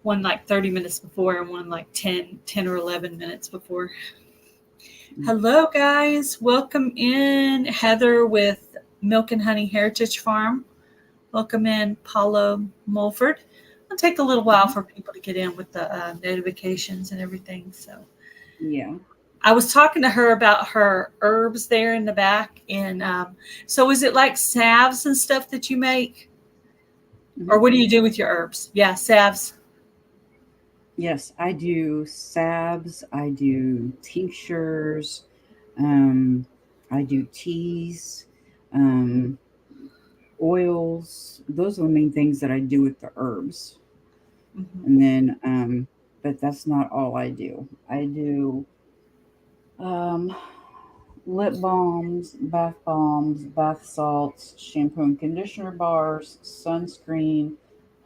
one like 30 minutes before and one like 10 or 11 minutes before. Hello, guys. Welcome in. Heather with Milk and Honey Heritage Farm. Welcome in, Paula Mulford. It'll take a little while for people to get in with the notifications and everything. So, yeah. I was talking to her about her herbs there in the back. And so is it like salves and stuff that you make? Mm-hmm. Or what do you do with your herbs? Yeah, salves. Yes, I do salves, I do tinctures, I do teas, um, oils. Those are the main things that I do with the herbs. Mm-hmm. And then, but that's not all I do. I do um, lip balms, bath salts, shampoo and conditioner bars, sunscreen,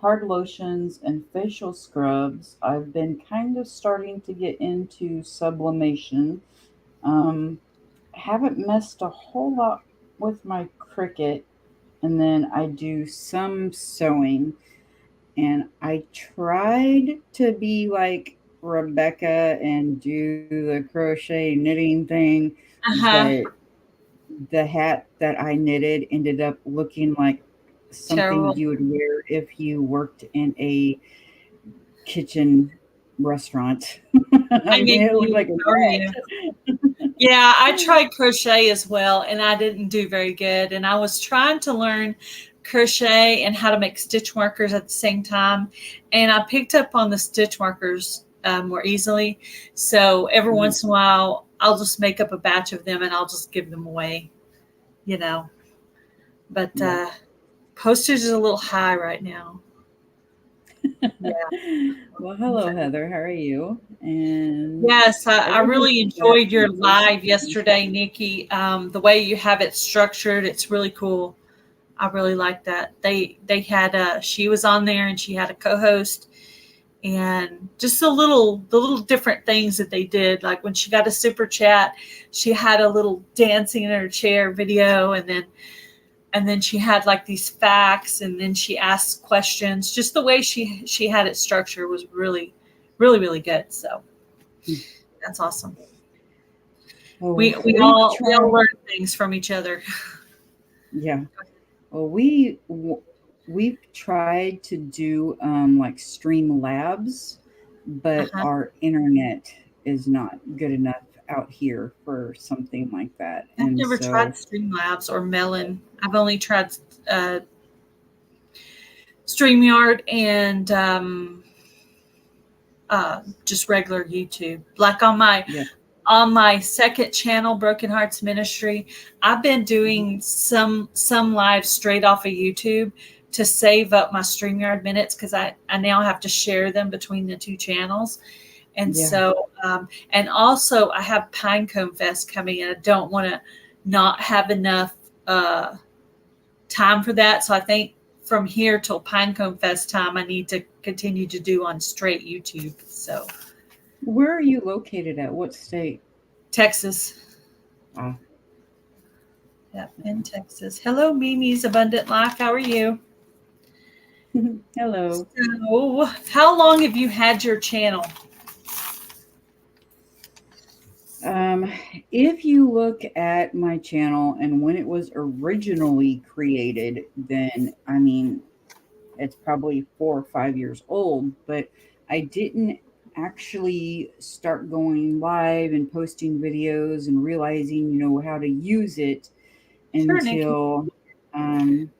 hard lotions, and facial scrubs. I've been kind of starting to get into sublimation. Um, haven't messed a whole lot with my Cricut, and then I do some sewing. And I tried to be like Rebecca and do the crochet knitting thing, Uh-huh. but the hat that I knitted ended up looking like something Terrible. you would wear if you worked in a kitchen restaurant. I I mean, mean, it looked like a how are you? Yeah, I tried crochet as well, and I didn't do very good. And I was trying to learn crochet and how to make stitch markers at the same time. And I picked up on the stitch markers more easily. So every rat. once in a while, I'll just make up a batch of them and I'll just give them away, you know. But Yeah. postage is a little high right now. Yeah. Well, hello, Heather. How are you? And Yes, I everything's really back enjoyed in your person. live yesterday, Nikki. The way you have it structured, it's really cool. I really like that. They had she was on there and she had a co-host and just the little different things that they did. Like when she got a super chat, she had a little dancing in her chair video, and then she had like these facts, and then she asked questions. Just the way she had it structured was really, really, really good. So that's awesome. Oh, We all learn things from each other. yeah. Well, we've tried to do like stream labs, but Uh-huh. our internet is not good enough out here for something like that. I've And never tried so, Streamlabs or Melon. I've only tried uh, StreamYard and just regular YouTube. Like yeah. on my second channel, Broken Hearts Ministry, I've been Mhm. doing some live straight off of YouTube to save up my StreamYard minutes because I now have to share them between the two channels. And Yeah. so, and also I have Pinecone Fest coming in. I don't want to not have enough uh, time for that. So I think from here till Pinecone Fest time, I need to continue to do on straight YouTube. So Where are you located at? What state? Texas. Ah, Yep, in Texas. Hello, Mimi's Abundant Life. How are you? hello. So, how long have you had your channel? Um, if you look at my channel and when it was originally created, then I mean, it's probably 4 or 5 years old, but I didn't actually start going live and posting videos and realizing, how to use it Sure, Nikki. until um,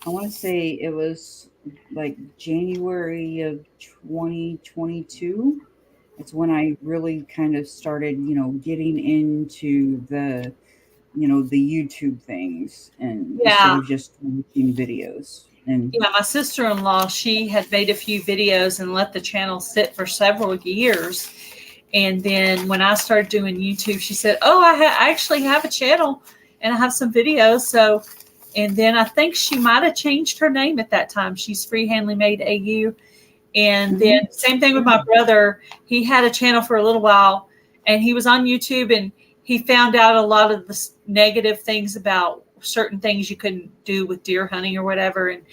I want to say it was like January of 2022. It's when I really kind of started, getting into the YouTube things and instead Yeah. of just watching videos. And Yeah, my sister-in-law, she had made a few videos and let the channel sit for several years. And then when I started doing YouTube, she said, "Oh, I actually have a channel and I have some videos." So, and then I think she might have changed her name at that time. She's Freehandly Made AU. And then mhm, same thing with my brother. He had a channel for a little while and he was on YouTube and he found out a lot of the negative things about certain things you couldn't do with deer hunting or whatever, and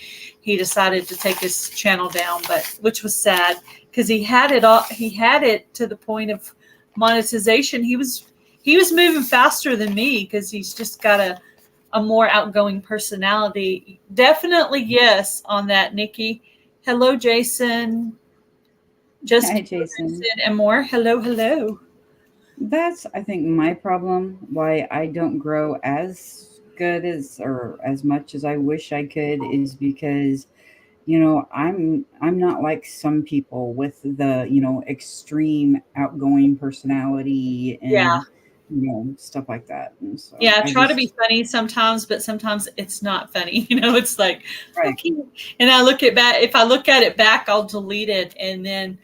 he decided to take his channel down, but which was sad because he had it all. He had it to the point of monetization. He was moving faster than me because he's just got a more outgoing personality. Definitely yes on that, Nikki. Hello, Jason. Just Hi, Jason. and more. Hello, hello. That's, I think, my problem. Why I don't grow as good as or as much as I wish I could is because I'm not like some people with the extreme outgoing personality Yeah. and stuff like that. And so Yeah, I I try to be just funny sometimes, but sometimes it's not funny. It's like, right. okay. And I look at back, if I look at it back, I'll delete it. And then,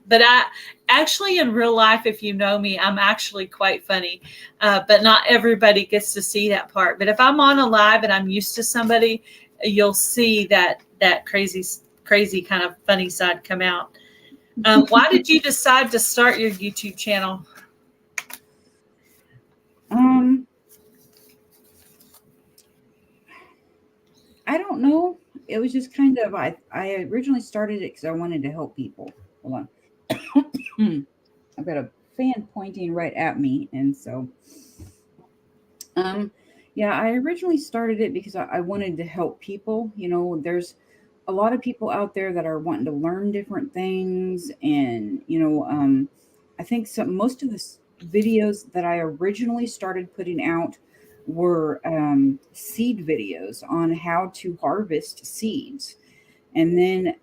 but I actually in real life, if you know me, I'm actually quite funny. But not everybody gets to see that part. But if I'm on a live and I'm used to somebody, you'll see that crazy kind of funny side come out. Why did you decide to start your YouTube channel? Um, I don't know. It was just kind of I originally started it because I wanted to help people. Hold on. I've got a fan pointing right at me, and so um yeah, I originally started it because I wanted to help people. There's a lot of people out there that are wanting to learn different things, and I think most of the videos that I originally started putting out were seed videos on how to harvest seeds, and then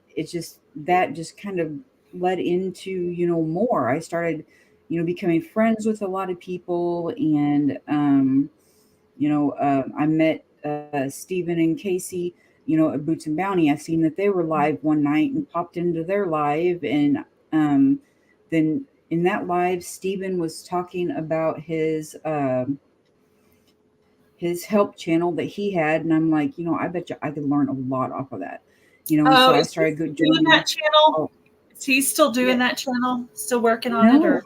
that just kind of led into more. I started becoming friends with a lot of people, and I met Stephen and Casey, at Boots and Bounty. I seen that they were live one night and popped into their live, and then in that live, Stephen was talking about his help channel that he had, and I'm like, I bet you I could learn a lot off of that, and Oh, so I is he started still doing joining. that channel? Oh, Is he still doing yeah, that channel? Still working on it, no, or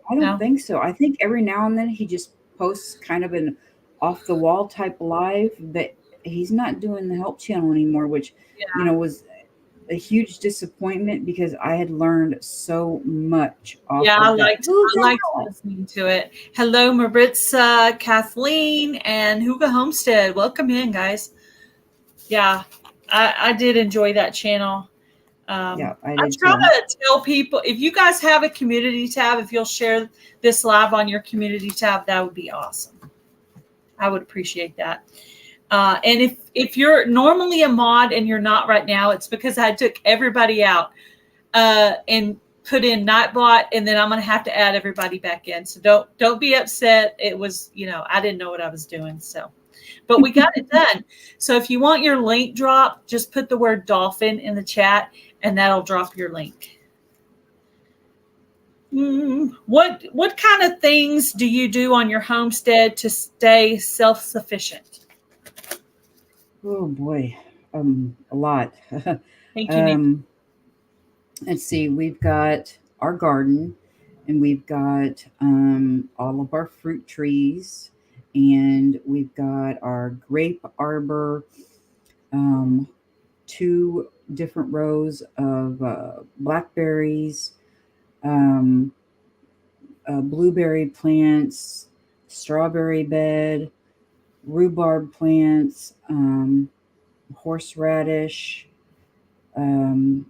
I don't no? think so. I think every now and then he just posts kind of an off the wall type live, but he's not doing the help channel anymore, which Yeah, was a huge disappointment because I had learned so much off yeah. I of that. liked Who's I liked that? listening to it. Hello, Maritza, Kathleen, and Huga Homestead. Welcome in, guys. Yeah, I did enjoy that channel. Yeah, I I did try too. to tell people if you guys have a community tab, if you'll share this live on your community tab, that would be awesome. I would appreciate that. And if you're normally a mod and you're not right now, it's because I took everybody out and put in Nightbot, and then I'm going to have to add everybody back in. So don't be upset. It was I didn't know what I was doing. So, but we got it done. So if you want your link drop, just put the word dolphin in the chat, and that'll drop your link. What kind of things do you do on your homestead to stay self-sufficient? Oh boy, a lot. Thank you, Nick. um, let's see. We've got our garden, and we've got all of our fruit trees, and we've got our grape arbor, um, two different rows of blackberries, um, blueberry plants, strawberry bed, rhubarb plants, horseradish, um,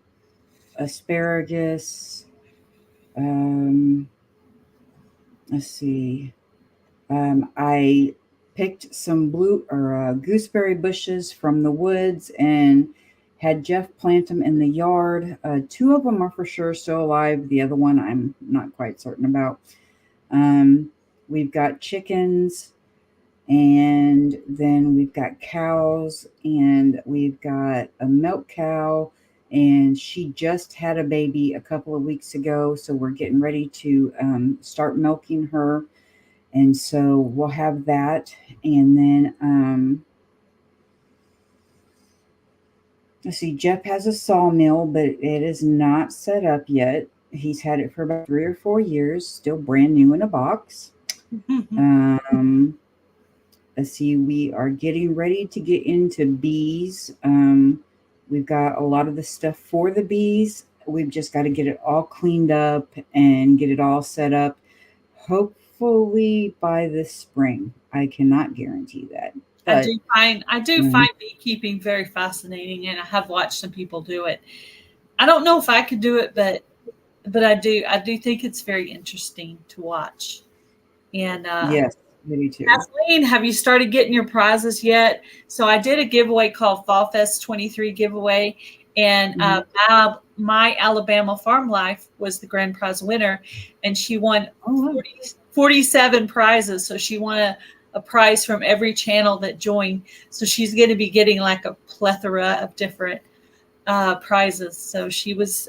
asparagus. Um, let's see. I picked some blue or gooseberry bushes from the woods and had Jeff plant them in the yard. Two of them are for sure still alive. The other one I'm not quite certain about. Um, we've got chickens, and then we've got cows, and we've got a milk cow, and she just had a baby a couple of weeks ago, so we're getting ready to start milking her, and so we'll have that. And then let's see, Jeff has a sawmill, but it is not set up yet. He's had it for about 3 or 4 years, still brand new in a box. um Let's see, we are getting ready to get into bees. We've got a lot of the stuff for the bees. We've just got to get it all cleaned up and get it all set up. Hopefully by this spring. I cannot guarantee that. But I do find beekeeping very fascinating, and I have watched some people do it. I don't know if I could do it, but I do think it's very interesting to watch. And yes, me too. Kathleen, have you started getting your prizes yet? So I did a giveaway called Fall Fest 23 giveaway, and my Alabama Farm Life was the grand prize winner, and she won 47 prizes. So she won a prize from every channel that joined. So she's going to be getting like a plethora of different prizes. So she was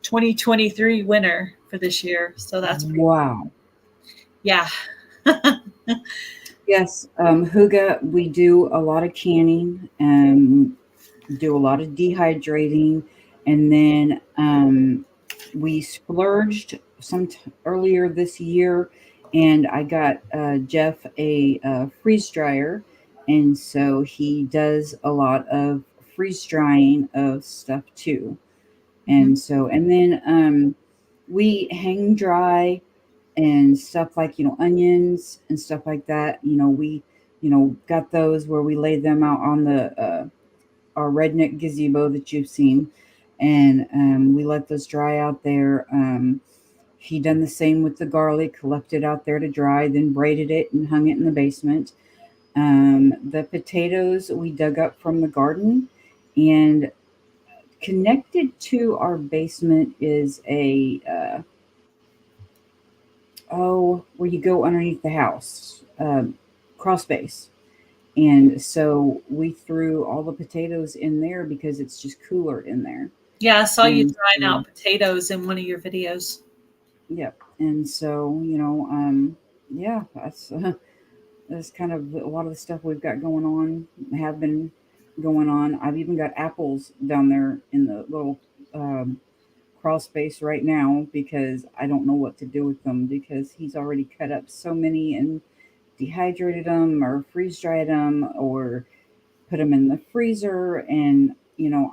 2023 winner for this year. So that's pretty wow. Cool. Yeah. Yes, Huga, we do a lot of canning and do a lot of dehydrating, and then we splurged earlier this year, and I got Jeff a freeze dryer, and so he does a lot of freeze drying of stuff too, and then we hang dry and stuff like onions and stuff like that. We got those where we lay them out on the our redneck gazebo that you've seen, and we let those dry out there. He done the same with the garlic, left it out there to dry, then braided it and hung it in the basement. The potatoes we dug up from the garden, and connected to our basement is a where you go underneath the house, crawl space. And so we threw all the potatoes in there because it's just cooler in there. Yeah, I saw you drying out potatoes in one of your videos. Yep. And so, yeah, that's kind of a lot of the stuff we've got going on, have been going on. I've even got apples down there in the little crawl space right now because I don't know what to do with them because he's already cut up so many and dehydrated them or freeze dried them or put them in the freezer. And,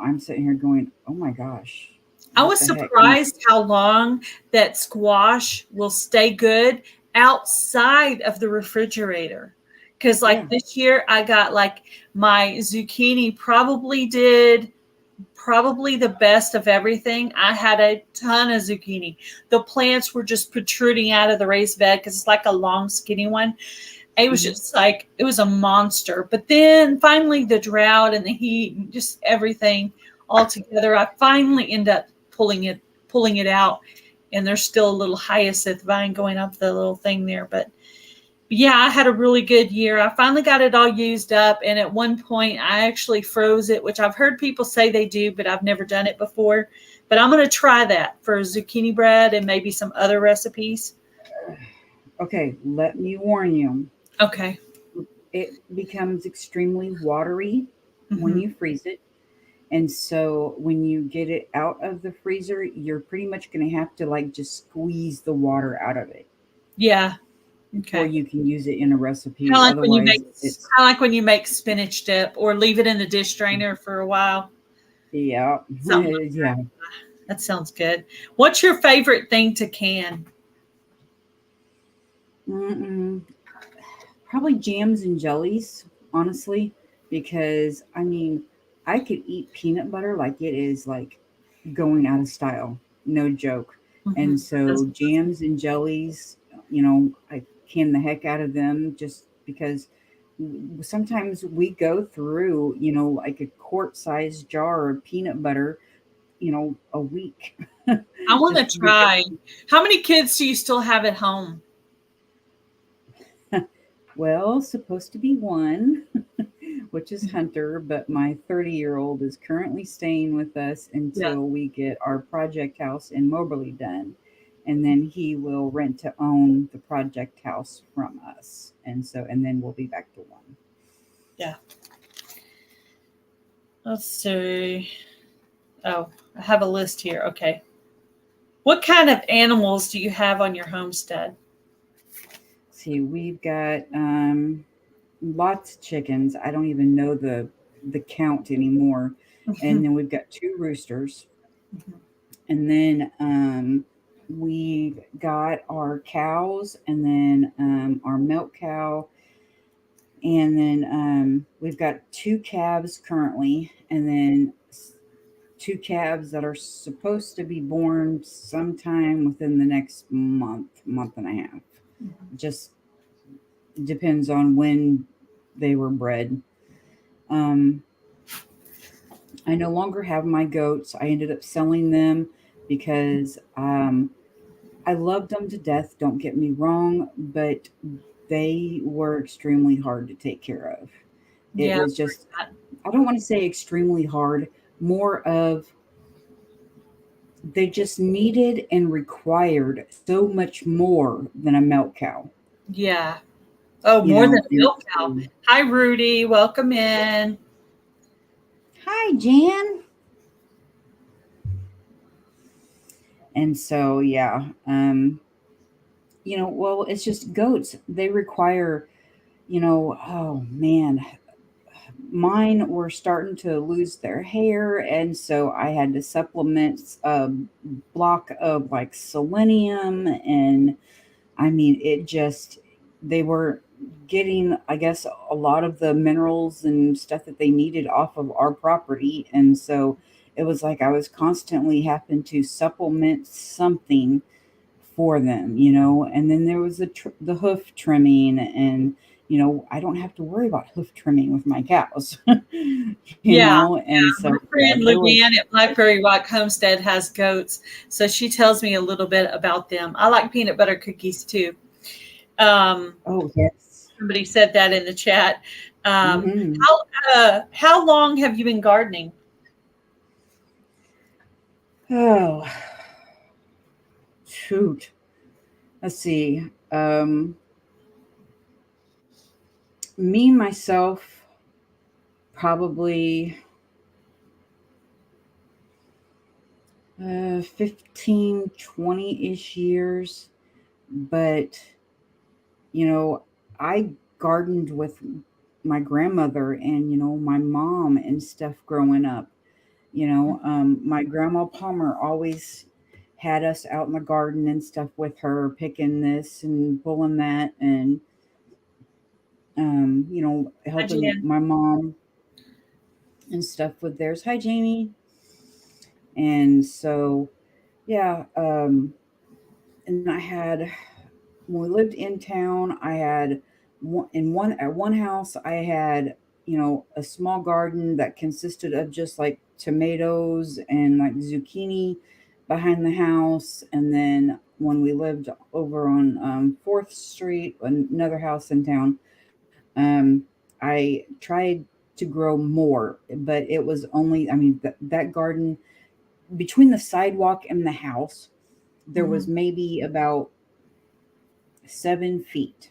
I'm sitting here going, oh my gosh. I was surprised how long that squash will stay good outside of the refrigerator. Because this year I got my zucchini probably the best of everything. I had a ton of zucchini. The plants were just protruding out of the raised bed because it's like a long skinny one. It was just it was a monster. But then finally the drought and the heat, just everything all together, I finally end up pulling it out, and there's still a little hyacinth vine going up the little thing there. But yeah, I had a really good year. I finally got it all used up, and at one point I actually froze it, which I've heard people say they do, but I've never done it before. But I'm going to try that for zucchini bread and maybe some other recipes. Okay, let me warn you. Okay. It becomes extremely watery when you freeze it. And so when you get it out of the freezer, you're pretty much going to have to just squeeze the water out of it. Yeah. Okay. Or you can use it in a recipe. Kind of like when you make spinach dip or leave it in the dish drainer for a while. Yeah. Yeah. That sounds good. What's your favorite thing to can? Probably jams and jellies, honestly, because I could eat peanut butter like it is going out of style. No joke. And so jams and jellies, I can the heck out of them just because sometimes we go through, a quart-sized jar of peanut butter, a week. I want to try. How many kids do you still have at home? Well, supposed to be one, which is Hunter, but my 30-year-old is currently staying with us until we get our project house in Moberly done. And then he will rent to own the project house from us. And then we'll be back to one. Yeah. Let's see. Oh, I have a list here. Okay. What kind of animals do you have on your homestead? See, we've got lots of chickens. I don't even know the count anymore. And then we've got two roosters. And then we've got our cows, and then our milk cow, and then we've got two calves currently, and then two calves that are supposed to be born sometime within the next month and a half. Just depends on when they were bred. Um, I no longer have my goats. I ended up selling them because I loved them to death. Don't get me wrong, but they were extremely hard to take care of. It Yeah. was just, I don't want to say extremely hard, more of they just needed and required so much more than a milk cow. Yeah. Oh, You more than know, a and milk cow. Hi, Rudy. Welcome in. hi, Jan. And so, yeah, well, it's just goats. They require, oh man, mine were starting to lose their hair, and so I had to supplement a block of like selenium, and I mean, it just they were getting, I guess, a lot of the minerals and stuff that they needed off of our property, and so it was like I was constantly having to supplement something for them, and then there was the hoof trimming, and I don't have to worry about hoof trimming with my cows, Yeah. and so My yeah, friend there was. Luann at Blackberry Rock Homestead has goats, so she tells me a little bit about them. I like peanut butter cookies too. Um, Oh yes. Somebody said that in the chat. Hmm. How long have you been gardening? Oh shoot, let's see. um Me myself, probably 15, 20-ish years. But you know I gardened with my grandmother and my mom and stuff growing up. My grandma Palmer always had us out in the garden and stuff with her, picking this and pulling that, and Hi, helping Jan. my mom and stuff with theirs. Hi, Jamie. And so, yeah, and I had, when we lived in town, I had at one house, I had, a small garden that consisted of just like tomatoes and like zucchini behind the house. And then when we lived over on 4th Street, another house in town, um, I tried to grow more, but it was only, I mean, that garden between the sidewalk and the house, there was Mhm. maybe about 7 feet.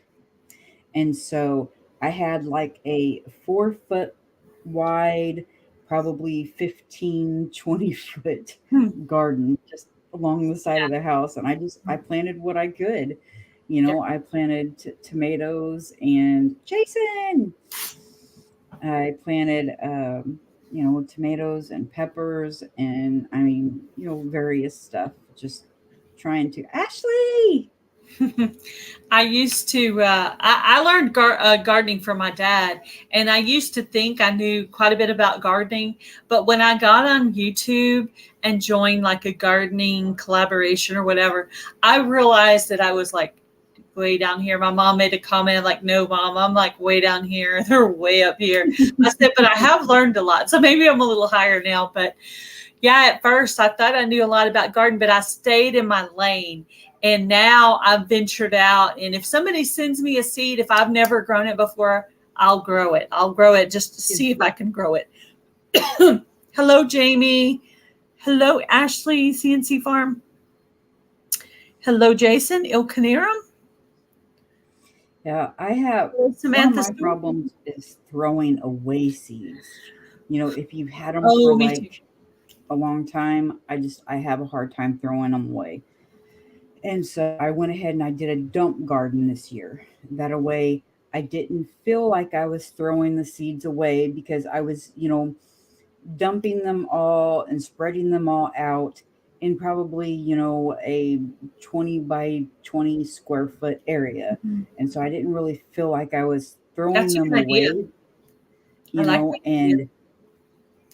And so I had like a 4 foot wide, probably 15, 20 foot Hmm. garden just along the side of the house. And I planted what I could. Yeah. I planted tomatoes and Jason. I planted, tomatoes and peppers, and I mean, various stuff. Just trying to. Ashley. I used to, I learned gardening from my dad, and I used to think I knew quite a bit about gardening. But when I got on YouTube and joined like a gardening collaboration or whatever, I realized that I was like way down here. My mom made a comment like, "No, mom, I'm like way down here. They're way up here." I said, "But I have learned a lot. So maybe I'm a little higher now." But yeah, at first I thought I knew a lot about garden, but I stayed in my lane. And now I've ventured out. And if somebody sends me a seed, if I've never grown it before, I'll grow it. I'll grow it just to see if I can grow it. Hello, Jamie. Hello, Ashley, CNC Farm. Hello, Jason, Il Canerum. Yeah, I have Hello, one of Samantha my Stewart. problems is throwing away seeds. If you've had them for Oh, me like too. a long time, I have a hard time throwing them away. And so I went ahead and I did a dump garden this year. That way I didn't feel like I was throwing the seeds away because I was, dumping them all and spreading them all out in probably, a 20 by 20 square foot area. Mhm. And so I didn't really feel like I was throwing That's a them good idea. away, I like that idea. and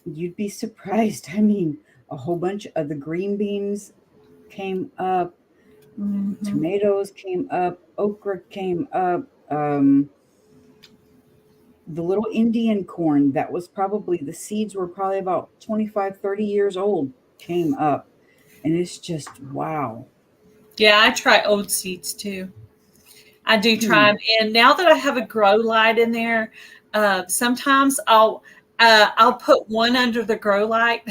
you'd be surprised. I mean, a whole bunch of the green beans came up, Mhm. tomatoes came up, okra came up, the little Indian corn that was probably the seeds were probably about 25, 30 years old came up. And it's just wow. Yeah, I try old seeds too. I do try Hmm. 'em, and now that I have a grow light in there, sometimes I'll put one under the grow light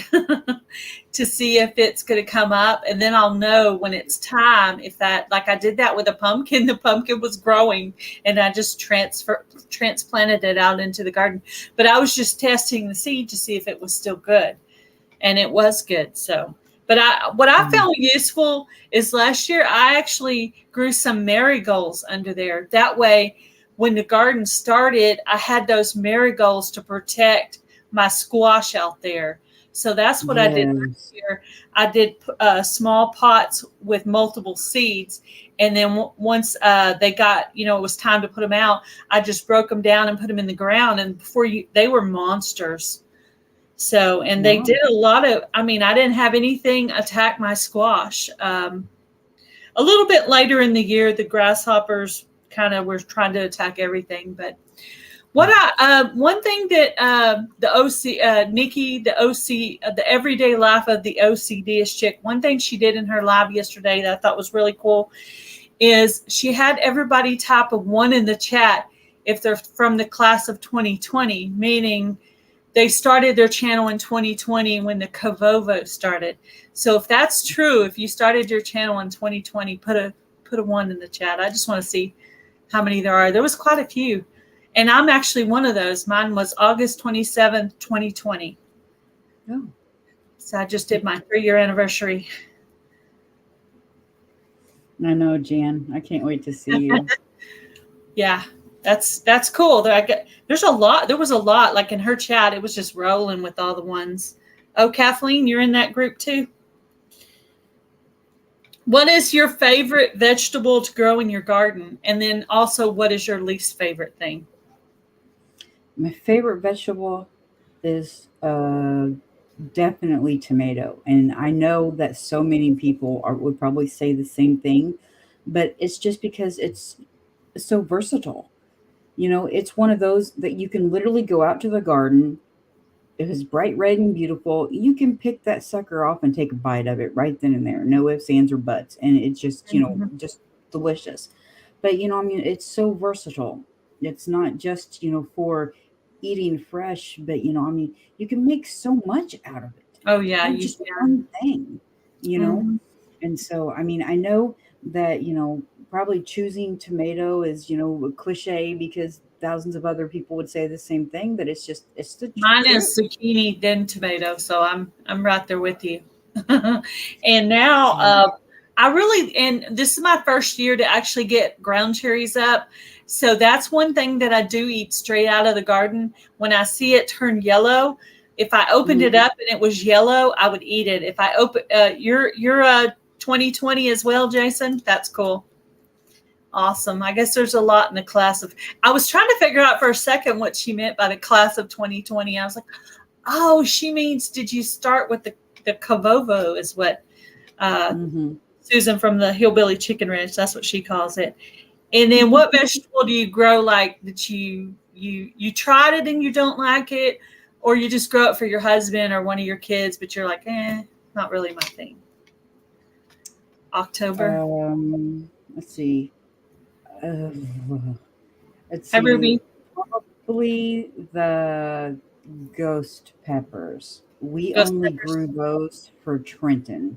to see if it's going to come up, and then I'll know when it's time. If that, like I did that with a pumpkin, the pumpkin was growing, and I just transplanted it out into the garden. But I was just testing the seed to see if it was still good, and it was good. So, but what I Hmm. found useful is last year I actually grew some marigolds under there. That way, when the garden started, I had those marigolds to protect my squash out there. So that's what I did last Yes. year. I did small pots with multiple seeds, and then once they got, it was time to put them out, I just broke them down and put them in the ground. And they were monsters. So, and they Wow. did a lot of, I mean, I didn't have anything attack my squash. A little bit later in the year, the grasshoppers kind of were trying to attack everything. But one thing that the OC, Nikki, the OC, the everyday life of the OCD chick, one thing she did in her live yesterday that I thought was really cool is she had everybody type a one in the chat if they're from the class of 2020, meaning they started their channel in 2020 when the Cavovo started. So if that's true, if you started your channel in 2020, put a one in the chat. I just want to see how many there are. There was quite a few. And I'm actually one of those. Mine was August 27th, 2020. Oh, So I just did my 3-year anniversary. I know, Jan. I can't wait to see you. Yeah, that's cool. There's a lot. There was a lot. Like in her chat, it was just rolling with all the ones. Oh, Kathleen, you're in that group too. What is your favorite vegetable to grow in your garden? And then also, what is your least favorite thing? My favorite vegetable is definitely tomato. And I know that so many people would probably say the same thing, but it's just because it's so versatile. It's one of those that you can literally go out to the garden. If it's bright red and beautiful, you can pick that sucker off and take a bite of it right then and there. No ifs, ands, or buts. And it's just, Mhm. just delicious. But, it's so versatile. It's not just, for eating fresh, but, you can make so much out of it Oh yeah, out of you just one can. thing, you know? Mhm. And so, I know that, probably choosing tomato is, a cliche because thousands of other people would say the same thing, but it's the Mine truth. is zucchini, then tomato. So I'm right there with you. And now So, and this is my first year to actually get ground cherries up. So that's one thing that I do eat straight out of the garden. When I see it turn yellow, if I opened it mhm. up and it was yellow, I would eat it. If I open, you're 2020 as well, Jason. That's cool. Awesome. I guess there's a lot in the class of. I was trying to figure out for a second what she meant by the class of 2020. I was like, oh, she means did you start with the Cavovo is what uh, Mhm. Susan from the Hillbilly Chicken Ranch. That's what she calls it. And then what vegetable do you grow like that you tried it and you don't like it, or you just grow it for your husband or one of your kids, but you're like, not really my thing. October. Let's see. Uh, let's Hi, see. Ruby. Probably the ghost peppers. We Ghost only peppers. grew those for Trenton,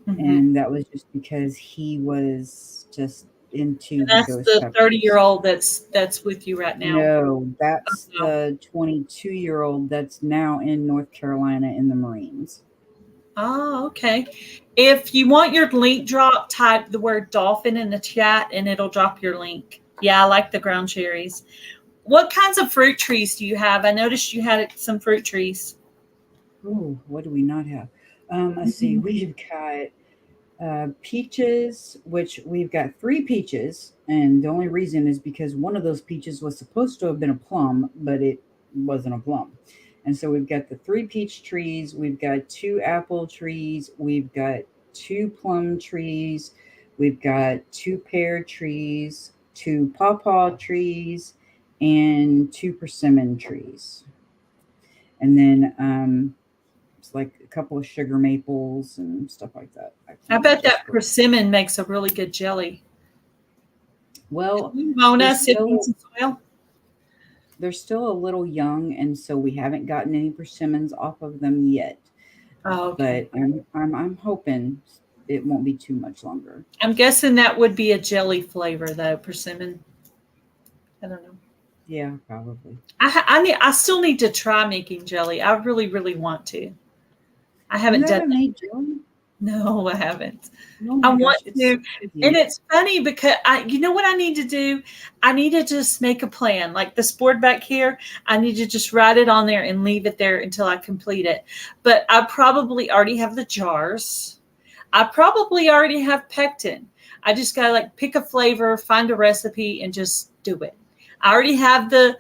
Mm-hmm. and that was just because he was just into And the that's ghost the peppers. 30-year-old that's with you right now. No, that's Oh, the 22-year-old that's now in North Carolina in the Marines. oh, okay. If you want your link drop, type the word dolphin in the chat and it'll drop your link. Yeah, I like the ground cherries. What kinds of fruit trees do you have? I noticed you had some fruit trees. Oh, what do we not have? Let's see. Mhm. We've got peaches, which we've got three peaches, and the only reason is because one of those peaches was supposed to have been a plum, but it wasn't a plum. And so we've got the three peach trees, we've got two apple trees, we've got two plum trees, we've got two pear trees, two pawpaw trees, and two persimmon trees. And then it's like a couple of sugar maples and stuff like that. I I planted bet just that for persimmon makes a really good jelly. well, they're Mona, sip in still some soil. they're still a little young, and so we haven't gotten any persimmons off of them yet. Oh, okay. But I'm hoping it won't be too much longer. I'm guessing that would be a jelly flavor though, persimmon. I don't know. Yeah, probably. I still need to try making jelly. I really, really want to. I You haven't done haven't that. made jelly? No, I haven't. Oh I my want gosh, it's to, so and easy. it's funny because you know what I need to do? I need to just make a plan. Like this board back here, I need to just write it on there and leave it there until I complete it. But I probably already have the jars. I probably already have pectin. I just gotta like pick a flavor, find a recipe, and just do it. I already have the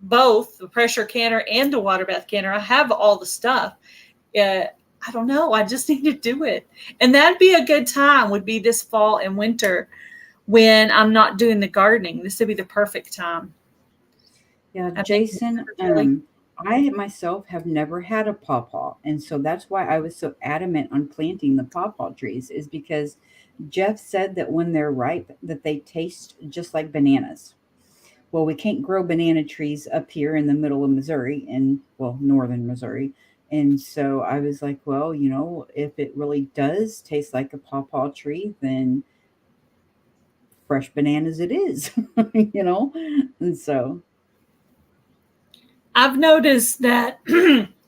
both the pressure canner and the water bath canner. I have all the stuff. Uh, I don't know. I just need to do it. And that'd be a good time, would be this fall and winter when I'm not doing the gardening. This would be the perfect time. Yeah, I think Jason, really. I myself have never had a pawpaw, and so that's why I was so adamant on planting the pawpaw trees, is because Jeff said that when they're ripe, that they taste just like bananas. Well, we can't grow banana trees up here in the middle of Missouri, in well, northern Missouri. And so I was like, well, if it really does taste like a pawpaw tree, then fresh bananas it is, you know? And so, I've noticed that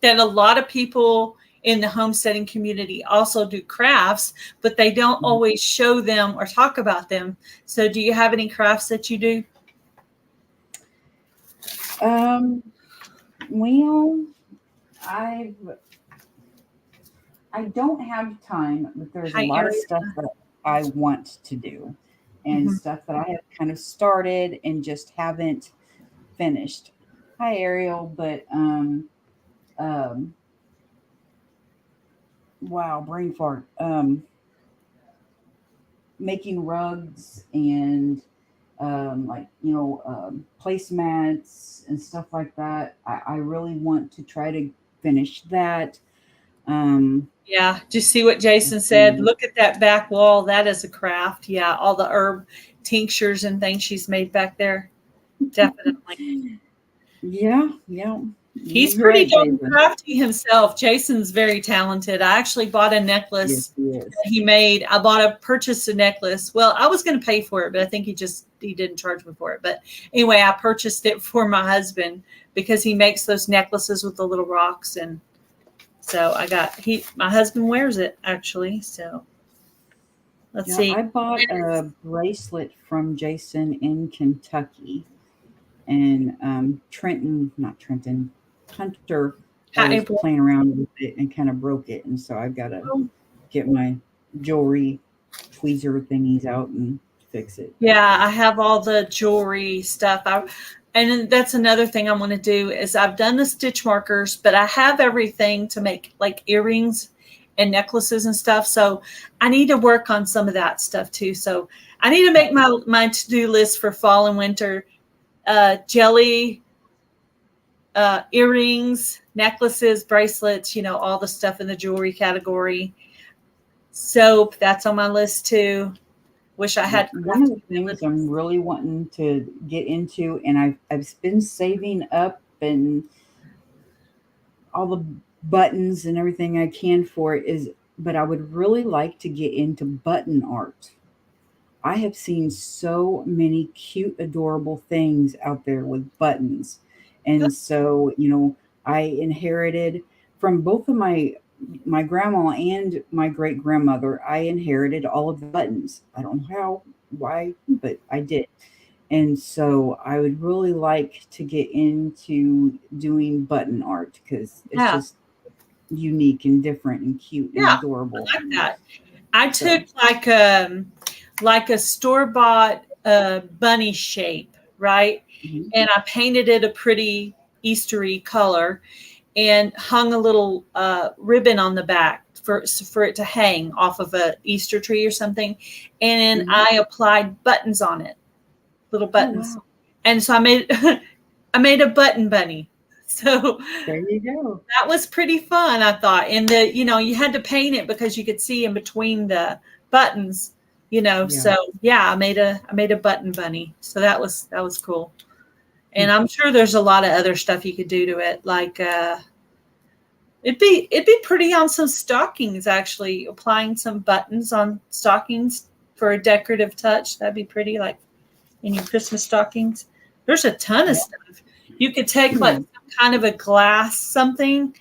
that a lot of people in the homesteading community also do crafts, but they don't mm, always show them or talk about them. So do you have any crafts that you do? um, well, I've I don't have time, but there's a Hi, lot of Ariel. stuff that I want to do and Mhm. stuff that I have kind of started and just haven't finished. Hi, Ariel, but um, wow, brain fart. Making rugs and like placemats and stuff like that. I really want to try to finish that. Um, Yeah. Do you see what Jason said? and Look at that back wall. That is a craft. Yeah. All the herb tinctures and things she's made back there. Definitely. yeah, yeah, He's you're pretty right, darn Jason. crafty himself. Jason's very talented. I actually bought a Yes, necklace he is. that he made. Purchased a necklace. Well, I was going to pay for it, but I think he didn't charge me for it. But anyway, I purchased it for my husband because he makes those necklaces with the little rocks. And so my husband wears it actually. So let's Yeah, see. I bought a bracelet from Jason in Kentucky, and Trenton, not Trenton, Hunter Hi, was April. playing around with it and kind of broke it, and so I've got to get my jewelry tweezer thingies out and fix it. Yeah, I have all the jewelry stuff. And then that's another thing I want to do is I've done the stitch markers, but I have everything to make like earrings and necklaces and stuff. So I need to work on some of that stuff too. So I need to make my to-do list for fall and winter. Jelly, earrings, necklaces, bracelets, all the stuff in the jewelry category. Soap, that's on my list too. Wish I Yeah, had one of the crafting things abilities. I'm really wanting to get into, and I've been saving up and all the buttons and everything I can for it is, but I would really like to get into button art. I have seen so many cute, adorable things out there with buttons. And so, I inherited from both of my grandma and my great grandmother, I inherited all of the buttons. I don't know how, why, but I did. And so I would really like to get into doing button art because it's Yeah. just unique and different and cute and Yeah. adorable I for like me. that. I So, took like a store-bought bunny shape, right? mhm. And I painted it a pretty Eastery color and hung a little ribbon on the back for it to hang off of a Easter tree or something. And then Mhm. I applied buttons on it, little Oh, buttons. wow. And so I made I made a button bunny. So There you go. that was pretty fun, I thought. And you had to paint it because you could see in between the buttons, Yeah. So yeah, I made a button bunny. So that was cool. Hmm. And I'm sure there's a lot of other stuff you could do to it. Like it'd be pretty on some stockings, actually, applying some buttons on stockings for a decorative touch. That'd be pretty, like in your Christmas stockings. There's a ton of Yeah. stuff. You could take like some kind of a glass something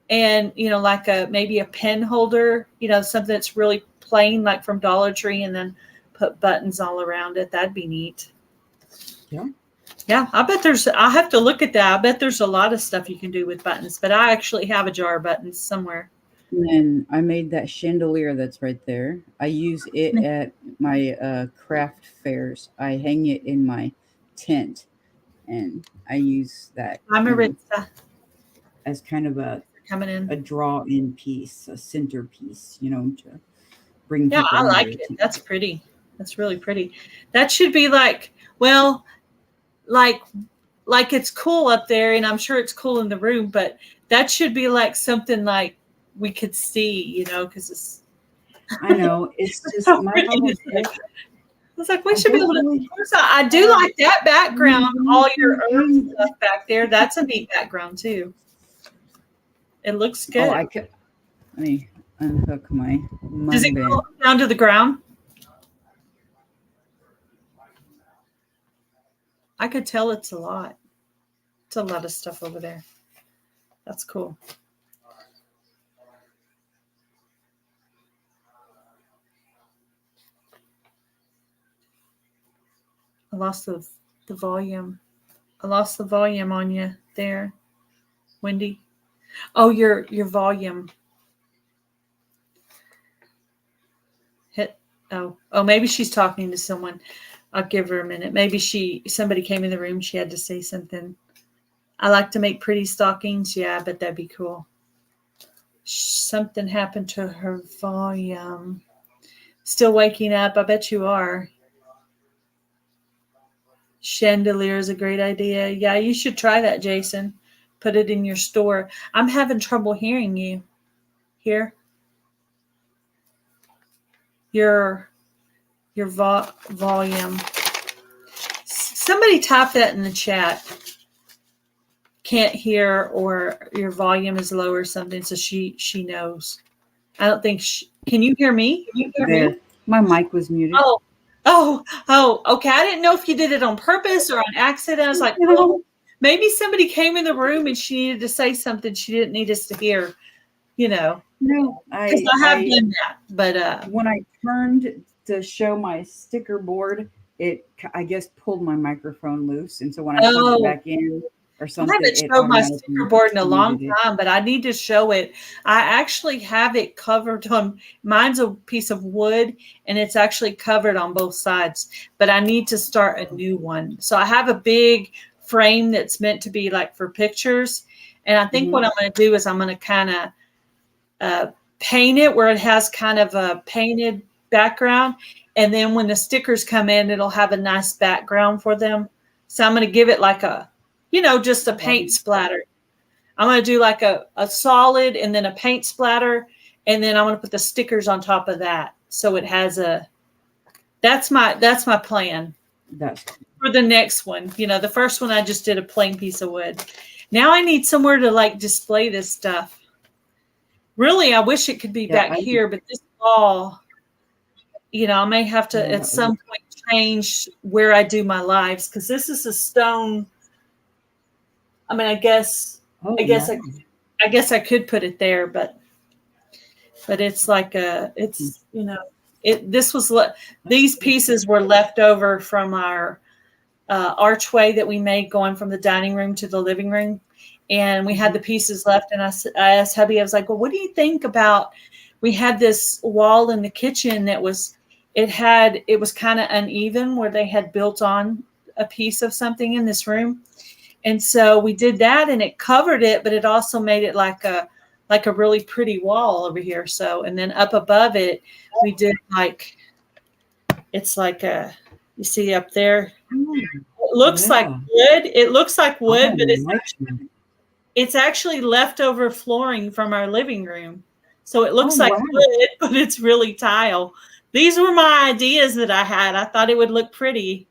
and like a maybe a pen holder, something that's really plain, like from Dollar Tree, and then put buttons all around it. That'd be neat. Yeah. Yeah, I'll have to look at that. I bet there's a lot of stuff you can do with buttons, but I actually have a jar of buttons somewhere. And then I made that chandelier that's right there. I use it at my craft fairs. I hang it in my tent, and I use that, I'm Maritza as kind of a coming in. draw-in piece, a centerpiece, to bring Yeah, people I in their like it. attention. That's pretty. That's really pretty. That should be like, well, like it's cool up there, and I'm sure it's cool in the room, but that should be like something like we could see, because it's I know. It's just so my pretty. problem I is was like, we I should be don't able to. really Of course, I do have like that background. All your earth anything. stuff back there. That's a neat background too. It looks Oh, good. I could. Let me unhook my Does it mud go bin. down to the ground? I could tell it's a lot. It's a lot of stuff over there. That's cool. I lost the volume. I lost the volume on you there, Wendy. Oh, your volume hit. Oh, maybe she's talking to someone. I'll give her a minute. Maybe somebody came in the room. She had to say something. I like to make pretty stockings. Yeah, I bet that'd be cool. Something happened to her volume. Still waking up. I bet you are. Chandelier is a great idea. Yeah, you should try that, Jason. Put it in your store. I'm having trouble hearing you. Here, your volume. Somebody type that in the chat. Can't hear, or your volume is low or something, so she knows. I don't think can you hear me? Can you hear There, me? my mic was muted. Oh, oh, okay. I didn't know if you did it on purpose or on accident. I was like, oh, No, maybe somebody came in the room and she needed to say something she didn't need us to hear, you know, no. because I have done that. But When I turned to show my sticker board, it, I guess, pulled my microphone loose, and so when I plugged it oh, back in or I something, haven't it showed my sticker automatically board in a long muted it. time, but I need to show it. I actually have it covered on mine's a piece of wood and it's actually covered on both sides, but I need to start a new one. So I have a big frame that's meant to be like for pictures. And I think Hmm. what I'm going to do is I'm going to kind of paint it where it has kind of a painted background. And then when the stickers come in, it'll have a nice background for them. So I'm going to give it like just a paint splatter. I'm going to do like a solid and then a paint splatter. And then I'm going to put the stickers on top of that. So it has that's my plan That's for the next one. The first one I just did a plain piece of wood. Now I need somewhere to like display this stuff. Really, I wish it could be yeah. back here, but this fall, I may have to Yeah, at that would some point change where I do my lives because this is a stone. I mean, oh, I guess yeah. I guess I could put it there, but it's like Hmm. These pieces were left over from our archway that we made going from the dining room to the living room. And we had the pieces left. And I asked hubby, I was like, well, what do you think about, we had this wall in the kitchen that was, it was kind of uneven where they had built on a piece of something in this room. And so we did that and it covered it, but it also made it like a really pretty wall over here. So, and then up above it, we did it's like you see up there, it looks like wood. It looks like wood, but it's actually leftover flooring from our living room. So it looks like wood, but it's really tile. These were my ideas that I had. I thought it would look pretty.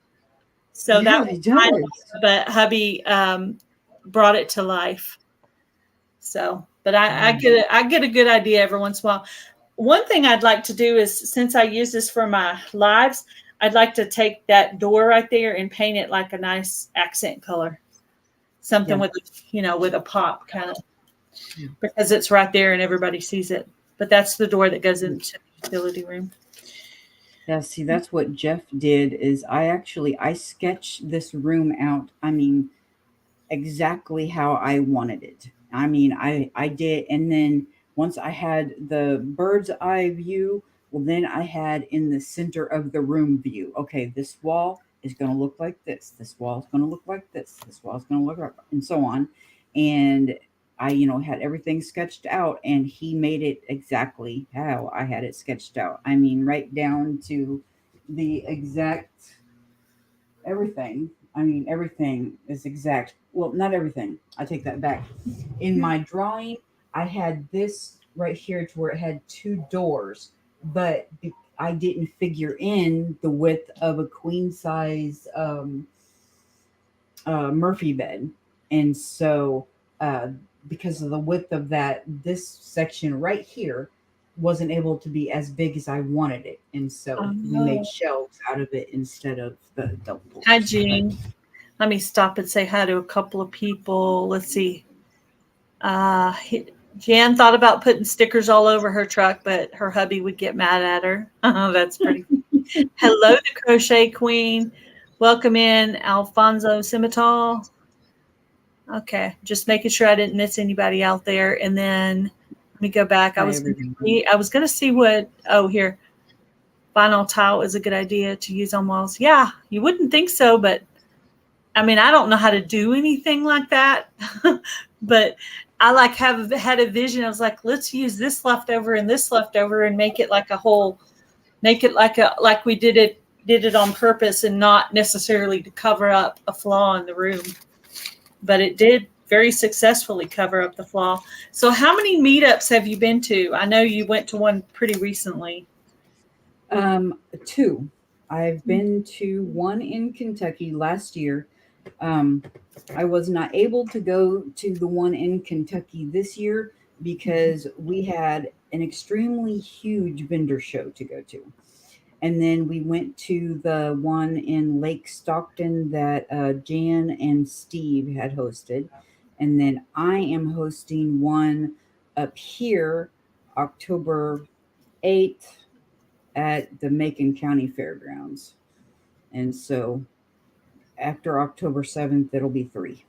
So that was kind of, but hubby brought it to life. So, but I get a good idea every once in a while. One thing I'd like to do is, since I use this for my lives, I'd like to take that door right there and paint it like a nice accent color. Something with, with a pop kind of, because it's right there and everybody sees it. But that's the door that goes into the utility room. Yeah, see, that's what Jeff did. Is I sketched this room out. I mean, exactly how I wanted it. I mean, I did, and then once I had the bird's eye view, well, then I had in the center of the room view. Okay, this wall is going to look like this. This wall is going to look like this. This wall is going to look like, and so on. And I, had everything sketched out, and he made it exactly how I had it sketched out. I mean, right down to the exact everything. I mean, everything is exact. Well, not everything. I take that back. In my drawing, I had this right here to where it had 2 doors, but I didn't figure in the width of a queen size Murphy bed. And so, because of the width of that, this section right here wasn't able to be as big as I wanted it. And so we made shelves out of it instead of the double. Hi, Jean. Let me stop and say hi to a couple of people. Let's see. Jan thought about putting stickers all over her truck, but her hubby would get mad at her. Oh, that's pretty. Hello, the Crochet Queen. Welcome in, Alfonso Scimitar. Okay, just making sure I didn't miss anybody out there. And then let me go back. I was going to see what. Oh, here. Vinyl tile is a good idea to use on walls. Yeah, you wouldn't think so, but I mean, I don't know how to do anything like that. But I had a vision. I was like, let's use this leftover and this leftover and make it like a whole. Make it like we did it on purpose and not necessarily to cover up a flaw in the room. But it did very successfully cover up the flaw. So how many meetups have you been to? I know you went to one pretty recently. 2. I've been to one in Kentucky last year. I was not able to go to the one in Kentucky this year because we had an extremely huge vendor show to go to. And then we went to the one in Lake Stockton that Jan and Steve had hosted. And then I am hosting one up here October 8th at the Macon County Fairgrounds. And so after October 7th, it'll be 3.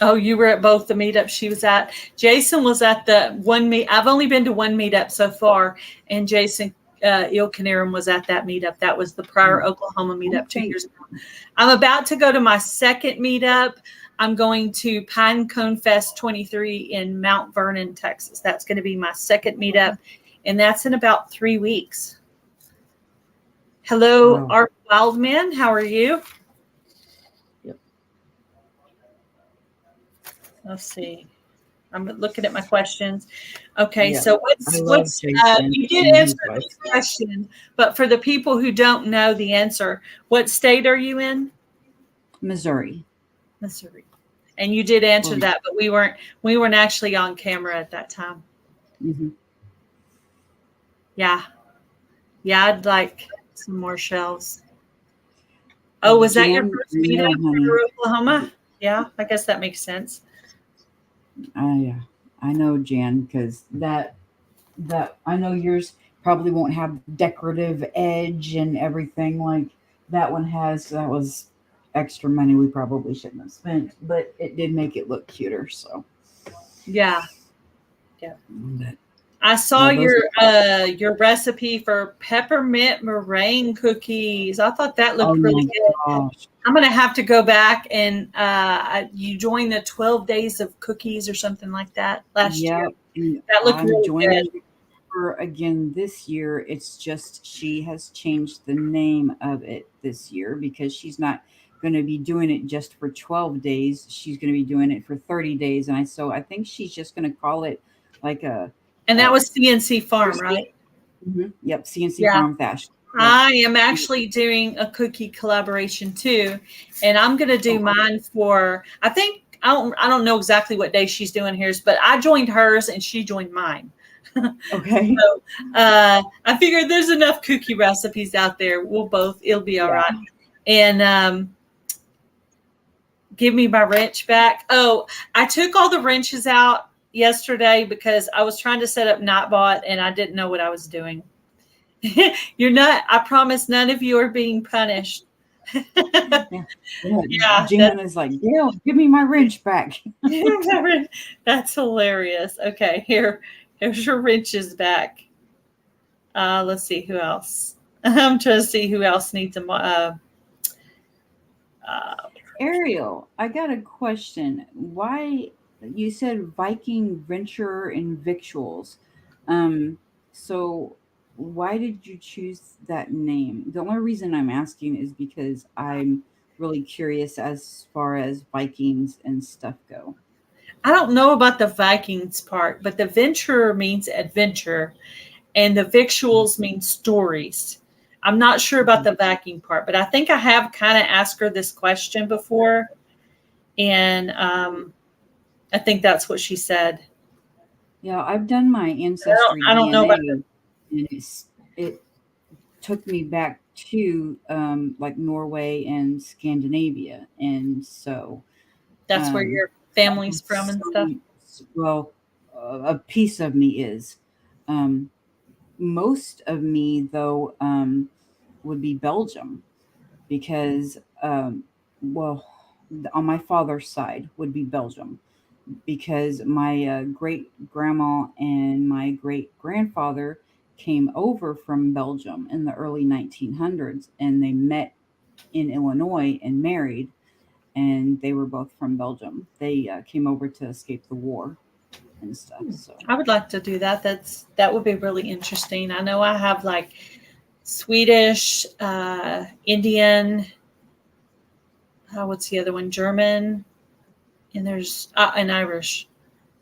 Oh, you were at both the meetups she was at. Jason was at the one meet. I've only been to one meetup so far, and Jason Ilkanaram was at that meetup. That was the prior Oklahoma meetup 2 years ago. I'm about to go to my second meetup. I'm going to Pine Cone Fest 23 in Mount Vernon, Texas. That's going to be my second meetup, and that's in about 3 weeks. Hello, Art Wildman. How are you? Let's see. I'm looking at my questions. Okay, so what's you did answer this question, but for the people who don't know the answer, what state are you in? Missouri. And you did answer that, but we weren't actually on camera at that time. Mm-hmm. Yeah, I'd like some more shelves. Oh, was that your first meetup for Oklahoma? Yeah, I guess that makes sense. Yeah, I know, Jan, because that I know yours probably won't have decorative edge and everything like that one has. That was extra money we probably shouldn't have spent, but it did make it look cuter. So Yeah. Yeah. but, I saw yeah, those your recipe for peppermint meringue cookies. I thought that oh looked really my good. gosh. I'm gonna have to go back and you joined the 12 days of cookies or something like that last year. Yep. And That looked I'm really good. joining her again this year. It's just she has changed the name of it this year because she's not going to be doing it just for 12 days. She's going to be doing it for 30 days. And I think she's just going to call it like And that a was CNC Farm, Thursday. right? Yep. CNC Yeah. Farm Thatch. Yep. I am actually doing a cookie collaboration too, and I'm gonna do mine for. I don't know exactly what day she's doing hers, but I joined hers and she joined mine. Okay. So I figured there's enough cookie recipes out there. It'll be all Yeah. right. And give me my wrench back. Oh, I took all the wrenches out yesterday because I was trying to set up Nightbot and I didn't know what I was doing. I promise none of you are being punished. Yeah. Yeah, Jan is like, Gail, give me my wrench back. that's hilarious. Okay, here's your wrenches back. Let's see who else. I'm trying to see who else needs them. Ariel, I got a question. Why you said Viking Venture and Victuals? So why did you choose that name? The only reason I'm asking is because I'm really curious as far as Vikings and stuff go. I don't know about the Vikings part, but the venture means adventure, and the victuals mean stories. I'm not sure about the Viking part, but I think I have kind of asked her this question before, and I think that's what she said. Yeah, I've done my ancestry I don't know about DNA, and it took me back to like Norway and Scandinavia, and so that's where um, your I family's have from and stuff. well, a piece of me is. Um, Most of me, though, would be Belgium because, well, on my father's side would be Belgium because my great grandma and my great grandfather came over from Belgium in the early 1900s and they met in Illinois and married, and they were both from Belgium. They came over to escape the war and stuff. So, I would like to do that. That would be really interesting. I know I have like Swedish, Indian. What's the other one? German, and there's and Irish.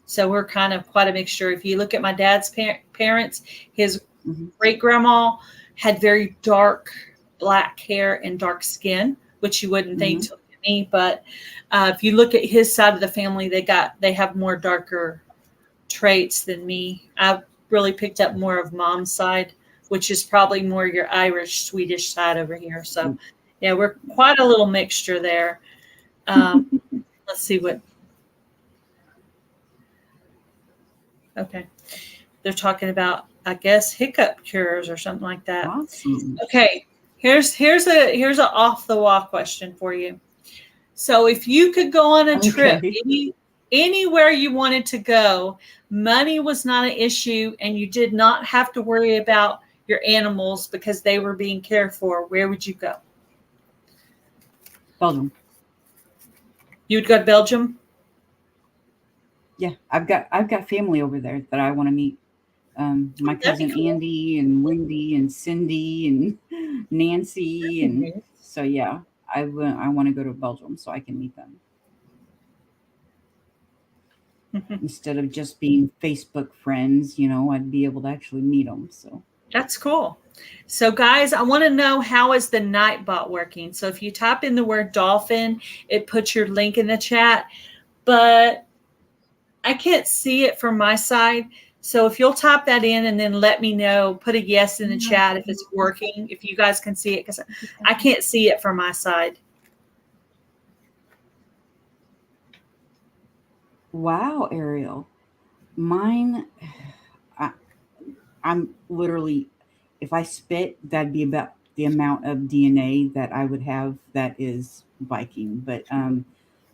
So we're kind of quite a mixture. If you look at my dad's parents, his mhm. great grandma had very dark black hair and dark skin, which you wouldn't think to look at me. But if you look at his side of the family, they have more darker traits than me. I've really picked up more of mom's side, which is probably more your Irish, Swedish side over here. So yeah, we're quite a little mixture there. Let's see what. Okay. They're talking about, I guess, hiccup cures or something like that. Awesome. Okay. Here's a off the wall question for you. So if you could go on a trip Okay. anywhere you wanted to go, money was not an issue, and you did not have to worry about your animals because they were being cared for, where would you go? Belgium. You would go to Belgium? Yeah, I've got family over there that I want to meet. My That'd be cousin cool. Andy and Wendy and Cindy and Nancy, and so yeah, I want to go to Belgium so I can meet them instead of just being Facebook friends. I'd be able to actually meet them. So That's cool. So guys, I want to know, how is the Nightbot working? So if you type in the word dolphin, it puts your link in the chat, but I can't see it from my side. So if you'll type that in and then let me know, put a yes in the chat if it's working, if you guys can see it, because I can't see it from my side. wow, Ariel, mine. I'm literally, if I spit, that'd be about the amount of DNA that I would have that is Viking, but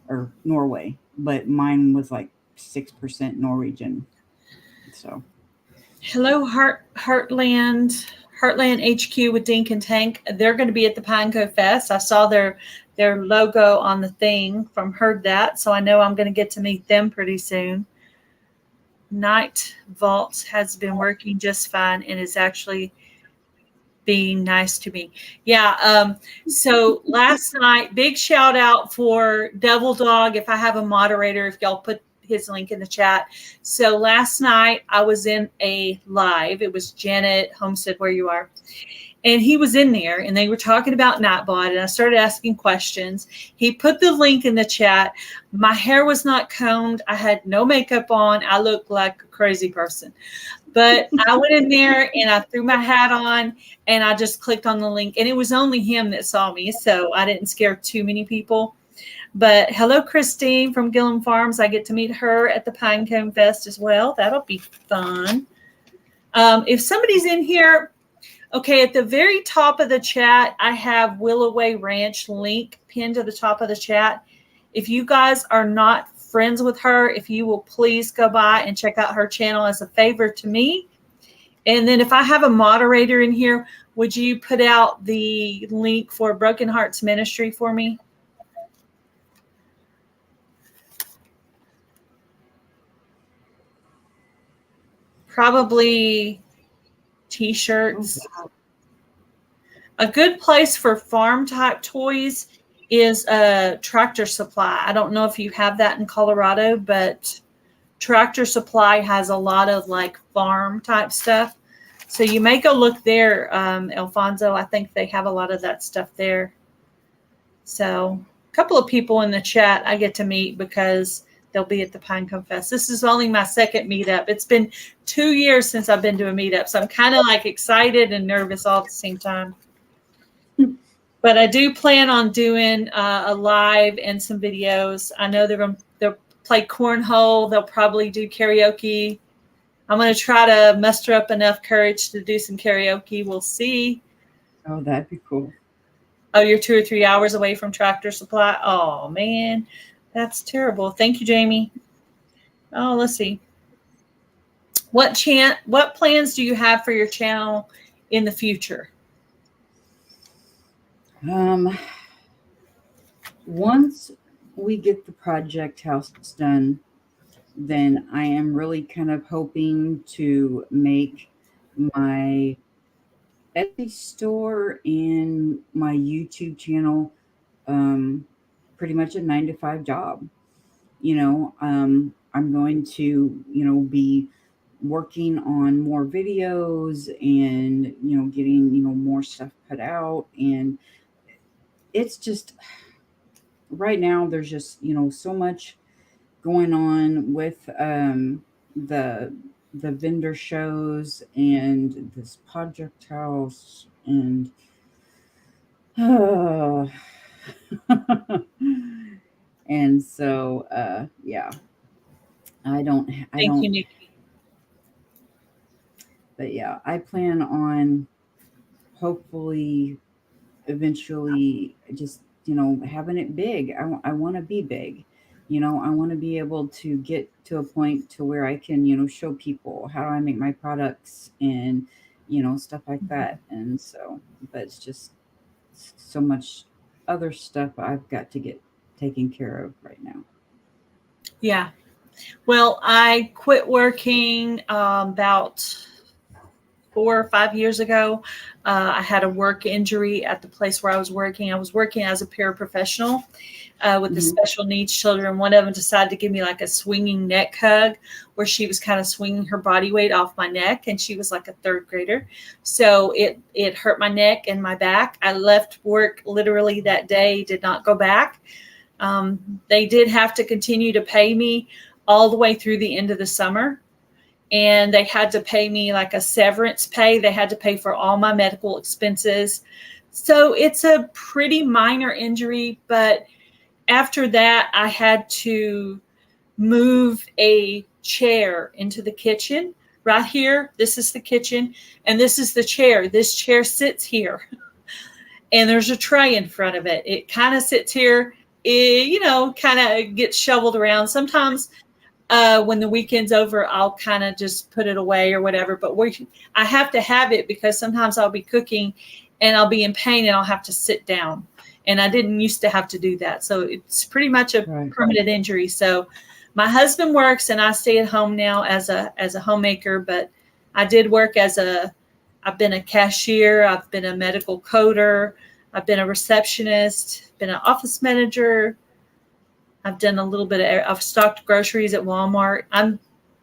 or Norway, but mine was like 6% Norwegian. So Hello, Heartland HQ with Dink and Tank. They're going to be at the Pine Cove Fest. I saw their logo on the thing from Heard That, so I know I'm going to get to meet them pretty soon. Night Vault has been working just fine and is actually being nice to me. Yeah. So last night, big shout out for Devil Dog. If I have a moderator, if y'all put his link in the chat. So last night I was in a live. It was Janet Homestead, Where You Are. And he was in there and they were talking about Nightbot, and I started asking questions. He put the link in the chat. My hair was not combed. I had no makeup on. I looked like a crazy person. But I went in there and I threw my hat on and I just clicked on the link. And it was only him that saw me, so I didn't scare too many people. But hello, Christine from Gillum Farms. I get to meet her at the Pinecone Fest as well. That'll be fun. If somebody's in here, okay, at the very top of the chat, I have Willow Way Ranch link pinned to the top of the chat. If you guys are not friends with her, if you will please go by and check out her channel as a favor to me. And then if I have a moderator in here, would you put out the link for Broken Hearts Ministry for me? Probably t-shirts. oh, wow. A good place for farm type toys is a Tractor Supply. I don't know if you have that in Colorado, but Tractor Supply has a lot of like farm type stuff. So you may go look there, Alfonso. I think they have a lot of that stuff there. So a couple of people in the chat I get to meet because they'll be at the Pinecone Fest. This is only my second meetup. It's been 2 years since I've been to a meetup, so I'm kind of like excited and nervous all at the same time. But I do plan on doing a live and some videos. I know they'll play cornhole. They'll probably do karaoke. I'm going to try to muster up enough courage to do some karaoke. We'll see. Oh, that'd be cool. Oh, you're 2 or 3 hours away from Tractor Supply. Oh, man. That's terrible. Thank you, Jamie. Oh, let's see. What plans do you have for your channel in the future? Once we get the project house done, then I am really kind of hoping to make my Etsy store and my YouTube channel pretty much a 9-to-5 job. I'm going to, be working on more videos and, getting, more stuff put out. And it's just right now there's just, so much going on with the vendor shows and this project house and and so yeah, I don't Thank you, Nikki. but yeah, I plan on hopefully eventually just having it big. I want to be big. I want to be able to get to a point to where I can show people how I make my products and stuff like that. And so, but it's just so much other stuff I've got to get taken care of right now. Yeah. Well, I quit working about 4 or 5 years ago. I had a work injury at the place where I was working. I was working as a paraprofessional with the special needs children. One of them decided to give me like a swinging neck hug where she was kind of swinging her body weight off my neck, and she was like a 3rd grader. So it hurt my neck and my back. I left work literally that day, did not go back. They did have to continue to pay me all the way through the end of the summer. And they had to pay me like a severance pay. They had to pay for all my medical expenses. So it's a pretty minor injury. But after that, I had to move a chair into the kitchen right here. This is the kitchen, and this is the chair. This chair sits here, and there's a tray in front of it. It kind of sits here, kind of gets shoveled around. Sometimes when the weekend's over, I'll kind of just put it away or whatever. But I have to have it because sometimes I'll be cooking and I'll be in pain and I'll have to sit down. And I didn't used to have to do that. So it's pretty much a permanent injury. So my husband works and I stay at home now as a homemaker. But I did work I've been a cashier. I've been a medical coder. I've been a receptionist, been an office manager. I've done a little bit I've stocked groceries at Walmart. I'm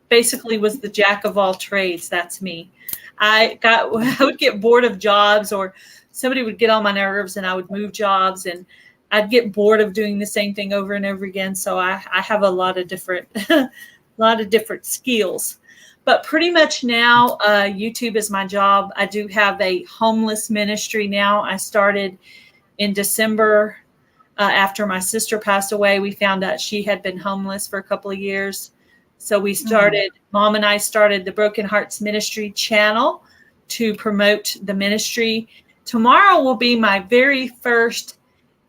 basically was the jack of all trades. That's me. I would get bored of jobs, or somebody would get on my nerves and I would move jobs, and I'd get bored of doing the same thing over and over again. So I have a lot of different, skills, but pretty much now YouTube is my job. I do have a homeless ministry now. I started in December. After my sister passed away, we found out she had been homeless for a couple of years. So we started, Mom and I started the Broken Hearts Ministry channel to promote the ministry. Tomorrow will be my very first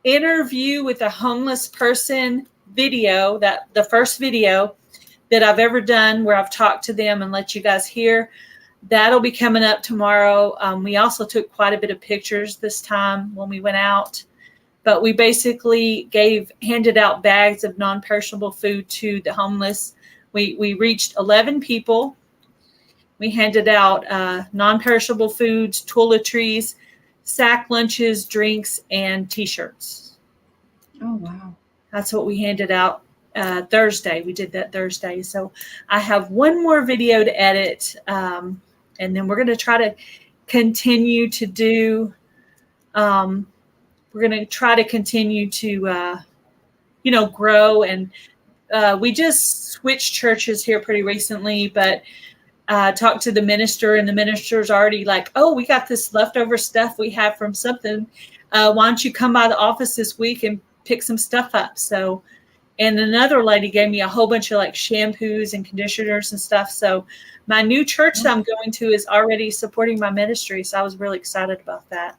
interview with a homeless person video, the first video that I've ever done where I've talked to them and let you guys hear. That'll be coming up tomorrow. We also took quite a bit of pictures this time when we went out. But we basically handed out bags of non-perishable food to the homeless. We reached 11 people. We handed out non-perishable foods, toiletries, sack lunches, drinks, and T-shirts. Oh, wow. That's what we handed out Thursday. We did that Thursday. So I have one more video to edit. And then we're going to try to continue to do... we're going to try to continue to, grow. And we just switched churches here pretty recently, but talked to the minister, and the minister's already like, oh, we got this leftover stuff we have from something. Why don't you come by the office this week and pick some stuff up? So, and another lady gave me a whole bunch of like shampoos and conditioners and stuff. So my new church that I'm going to is already supporting my ministry. So I was really excited about that.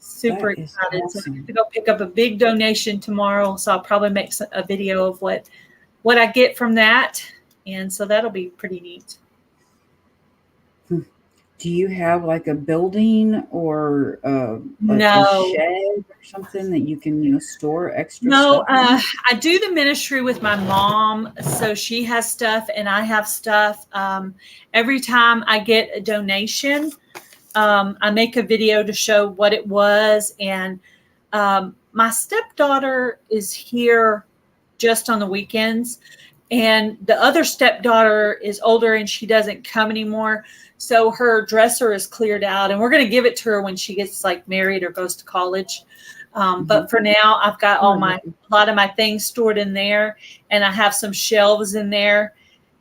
Super excited. Awesome. So I have to go pick up a big donation tomorrow. So I'll probably make a video of what I get from that. And so that'll be pretty neat. Do you have like a building or a shed or something that you can, store extra stuff? No, I do the ministry with my mom. So she has stuff and I have stuff. Every time I get a donation, I make a video to show what it was. And my stepdaughter is here just on the weekends. And the other stepdaughter is older and she doesn't come anymore. So her dresser is cleared out, and we're going to give it to her when she gets like married or goes to college. But for now, I've got a lot of my things stored in there, and I have some shelves in there.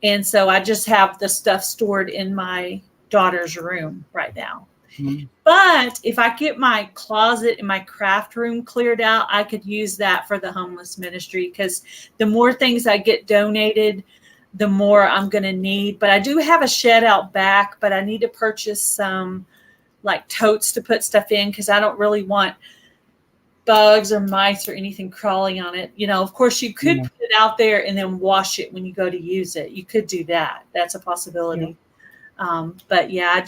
And so I just have the stuff stored in my daughter's room right now. Mm-hmm. But if I get my closet and my craft room cleared out, I could use that for the homeless ministry, because the more things I get donated, the more I'm going to need. But I do have a shed out back, but I need to purchase some like totes to put stuff in, because I don't really want bugs or mice or anything crawling on it. Of course you could put it out there and then wash it when you go to use it. You could do that. That's a possibility. Yeah. But yeah,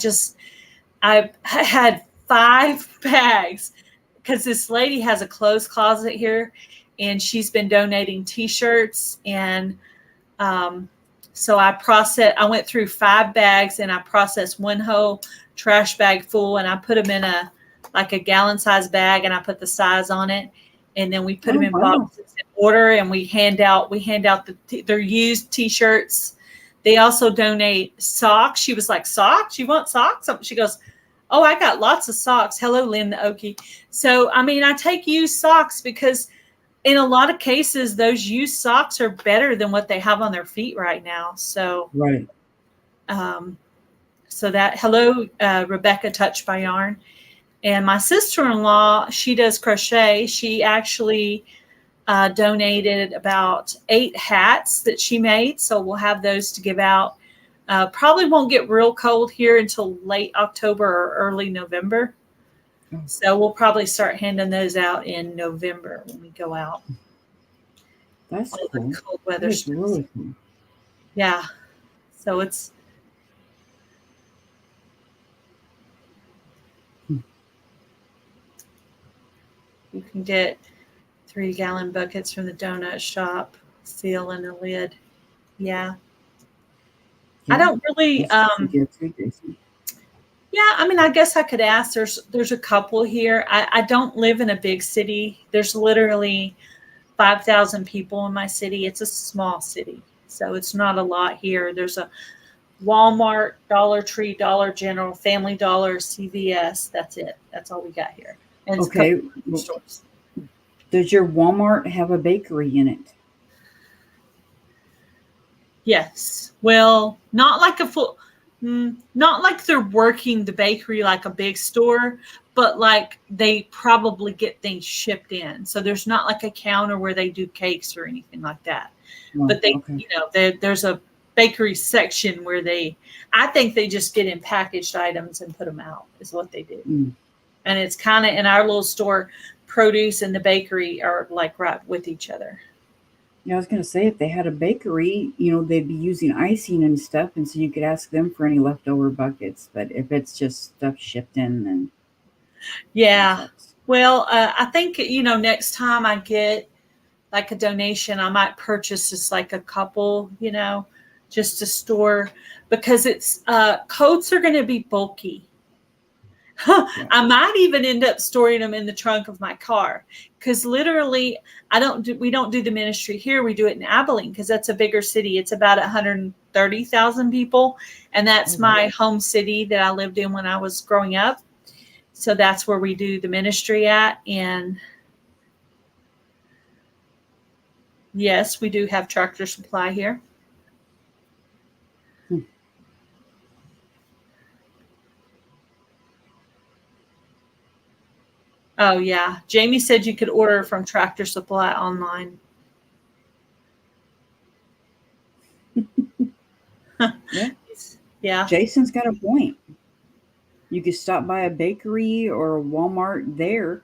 I had 5 bags, because this lady has a clothes closet here, and she's been donating T-shirts. And so I went through 5 bags, and I processed 1 whole trash bag full, and I put them in a gallon size bag, and I put the size on it. And then we put them in boxes in order, and we hand out their used T-shirts. They also donate socks. She was like, socks? You want socks? She goes, oh, I got lots of socks. Hello, Lynn the Okie. So, I take used socks, because in a lot of cases, those used socks are better than what they have on their feet right now. So, right. So that, hello, Rebecca, Touched by Yarn. And my sister-in-law, she does crochet. She actually donated about 8 hats that she made. So we'll have those to give out. Probably won't get real cold here until late October or early November. Oh. So we'll probably start handing those out in November when we go out. That's All cool. the cold weather That's stuff. really cool. Yeah. So it's you can get 3-gallon buckets from the donut shop, seal and a lid. Yeah. I don't really yeah, I mean, I guess I could ask. There's a couple here. I don't live in a big city. There's literally 5,000 people in my city. It's a small city, so it's not a lot here. There's a Walmart, Dollar Tree, Dollar General, Family Dollar, CVS. That's it. That's all we got here. And it's Okay. a couple stores. Does your Walmart have a bakery in it? Yes. Well, not like a full. Not like they're working the bakery like a big store, but like they probably get things shipped in. So there's not like a counter where they do cakes or anything like that. Oh, But they, okay. there's a bakery section where I think they just get in packaged items and put them out is what they do. And it's kind of in our little store, produce and the bakery are like right with each other. Yeah, I was going to say, if they had a bakery, they'd be using icing and stuff, and so you could ask them for any leftover buckets. But if it's just stuff shipped in, then yeah. Well, I think next time I get like a donation, I might purchase just like a couple, just to store because it's coats are going to be bulky. I might even end up storing them in the trunk of my car because literally we don't do the ministry here. We do it in Abilene because that's a bigger city. It's about 130,000 people. And that's my home city that I lived in when I was growing up. So that's where we do the ministry at. And yes, we do have Tractor Supply here. Oh, yeah. Jamie said you could order from Tractor Supply online. Yeah. Jason's got a point. You could stop by a bakery or a Walmart there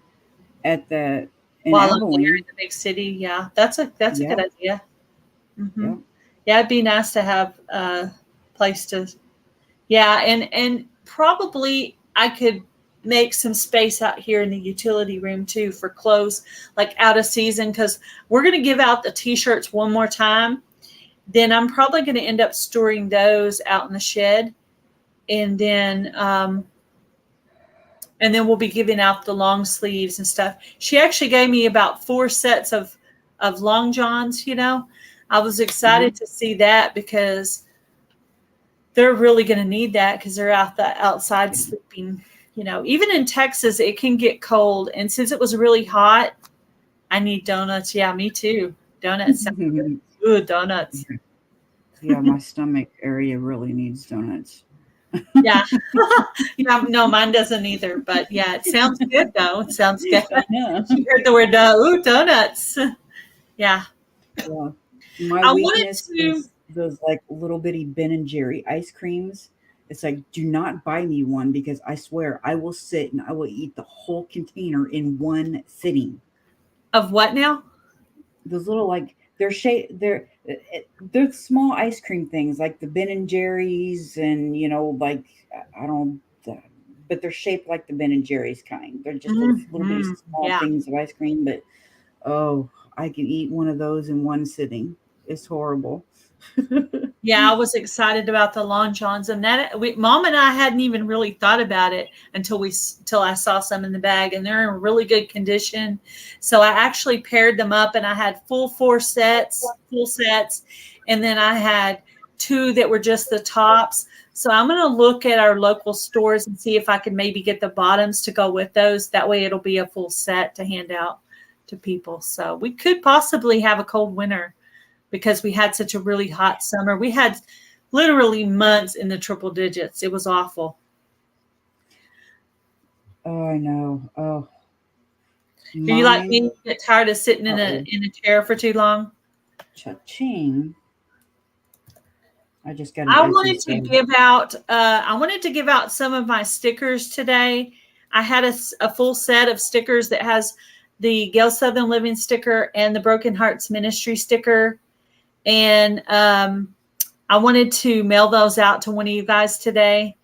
in Abilene. In the big city. Yeah. That's a good idea. Mm-hmm. Yeah. It'd be nice to have a place to. Yeah. And probably I could make some space out here in the utility room too for clothes like out of season because we're going to give out the t-shirts one more time. Then I'm probably going to end up storing those out in the shed, and then we'll be giving out the long sleeves and stuff. She actually gave me about 4 sets of long johns. I was excited to see that because they're really going to need that because they're outside sleeping. Even in Texas, it can get cold. And since it was really hot, I need donuts. Yeah, me too. Donuts. Ooh, donuts. Yeah, my stomach area really needs donuts. Yeah. No, mine doesn't either. But yeah, it sounds good though. It sounds good. She heard the word donuts. Yeah. My weakness is those like little bitty Ben and Jerry ice creams. It's like, do not buy me one because I swear I will sit and I will eat the whole container in one sitting. Of what now? Those little they're small ice cream things like the Ben and Jerry's and but they're shaped like the Ben and Jerry's kind. They're just little bitty small things of ice cream, but I can eat one of those in one sitting. It's horrible. Yeah, I was excited about the Long Johns, and Mom and I hadn't even really thought about it until I saw some in the bag, and they're in really good condition. So I actually paired them up, and I had full sets, and then I had 2 that were just the tops. So I'm going to look at our local stores and see if I can maybe get the bottoms to go with those. That way it'll be a full set to hand out to people. So we could possibly have a cold winter because we had such a really hot summer. We had literally months in the triple digits. It was awful. Oh, I know. Oh. Do you like me? You get tired of sitting in a chair for too long? Cha-ching. I just got an I empty wanted to stud. give out. I wanted to give out some of my stickers today. I had a full set of stickers that has the Gail Southern Living sticker and the Broken Hearts Ministry sticker, and I wanted to mail those out to one of you guys today.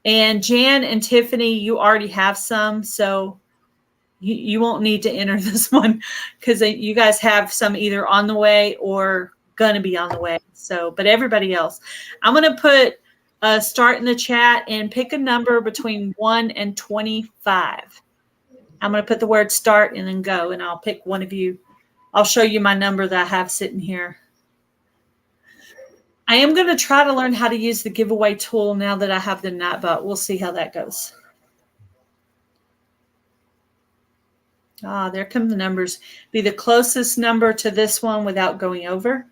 And Jan and Tiffany, you already have some, so you won't need to enter this one because you guys have some either on the way or going to be on the way. So, but everybody else, I'm going to put a start in the chat and pick a number between 1 and 25. I'm going to put the word start and then go, and I'll pick one of you. I'll show you my number that I have sitting here. I am going to try to learn how to use the giveaway tool now that I have the Nightbot. We'll see how that goes. Ah, there come the numbers. Be the closest number to this one without going over.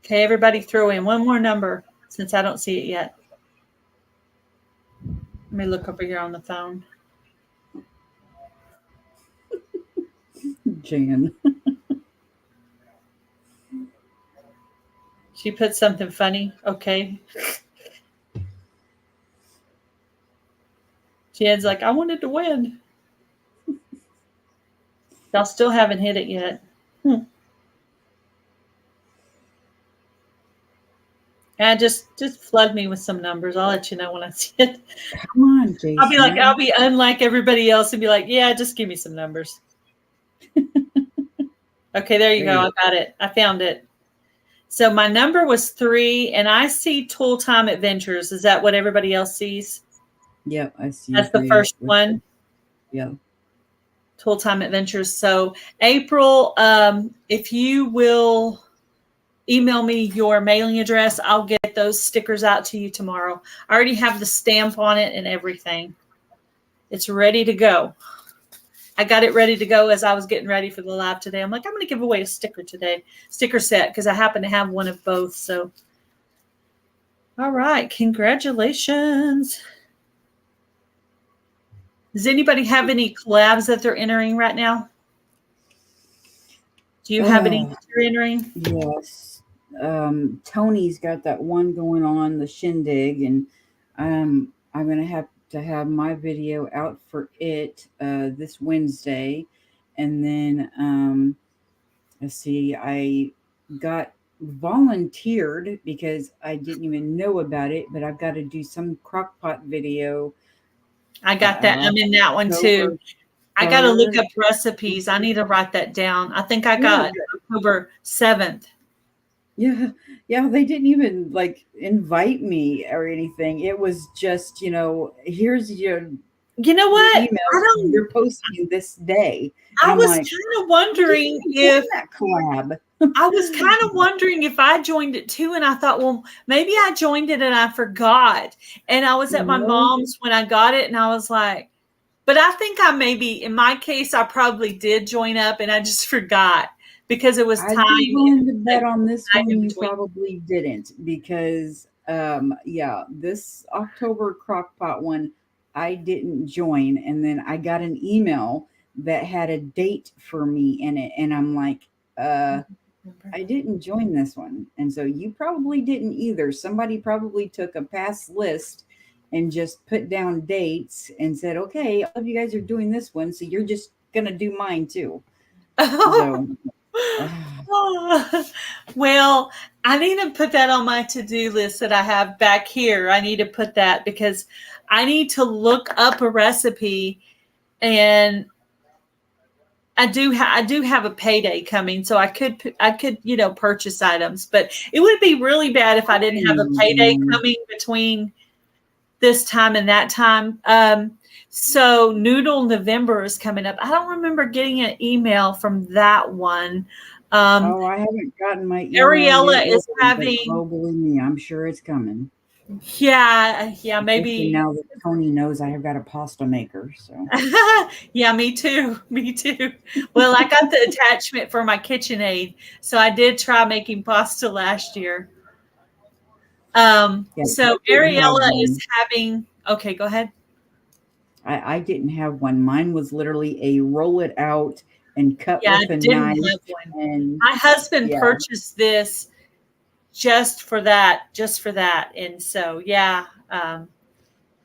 Okay, everybody throw in one more number since I don't see it yet. Let me look over here on the phone. Jan. She put something funny. Okay. Jan's like, I wanted to win. Y'all still haven't hit it yet. And just flood me with some numbers. I'll let you know when I see it. Come on, Jason. I'll be unlike everybody else and be like, yeah, just give me some numbers. Okay, there you go. I got it. I found it. So my number was 3, and I see Tool Time Adventures. Is that what everybody else sees? Yep, I see. That's the first one. Yeah. Tool Time Adventures. So April, if you will email me your mailing address, I'll get those stickers out to you tomorrow. I already have the stamp on it and everything. It's ready to go. I got it ready to go as I was getting ready for the live today. I'm like, I'm going to give away a sticker today, sticker set, because I happen to have one of both. So, all right. Congratulations. Does anybody have any collabs that they're entering right now? Do you have any that you're entering? Yes. Tony's got that one going on, the shindig, and I'm going to have my video out for it this Wednesday. And then, let's see, I got volunteered because I didn't even know about it, but I've got to do some crockpot video. I got that. I'm in that one too. I got to look up recipes. I need to write that down. I think I got October 7th. Yeah. Yeah. They didn't even like invite me or anything. It was just, here's your, you know what? Email. You're posting this day. And I was like, kind of wondering if that collab. I was kind of wondering if I joined it too. And I thought, well, maybe I joined it and I forgot. And I was at my mom's when I got it. And I was like, but I think in my case, I probably did join up and I just forgot because it was time. I'm willing to bet on this one you probably didn't because, this October crockpot one, I didn't join. And then I got an email that had a date for me in it. And I'm like, I didn't join this one. And so you probably didn't either. Somebody probably took a past list and just put down dates and said, okay, all of you guys are doing this one, so you're just going to do mine too. Well, I need to put that on my to-do list that I have back here. I need to put that because I need to look up a recipe, and I do have a payday coming, so I could purchase items, but it would be really bad if I didn't have a payday coming between this time and that time. So Noodle November is coming up. I don't remember getting an email from that one. I haven't gotten my email. Ariella is having. Oh, believe me, I'm sure it's coming. Yeah, maybe. Now that Tony knows I have got a pasta maker, so. Yeah, me too. Well, I got the attachment for my KitchenAid, so I did try making pasta last year. Yeah, So I didn't have Ariella is one. having, okay, go ahead. I didn't have one. Mine was literally a roll it out and cut Yeah, I with a didn't knife. have one. And My husband yeah, purchased this just for that, just for that. And so, yeah,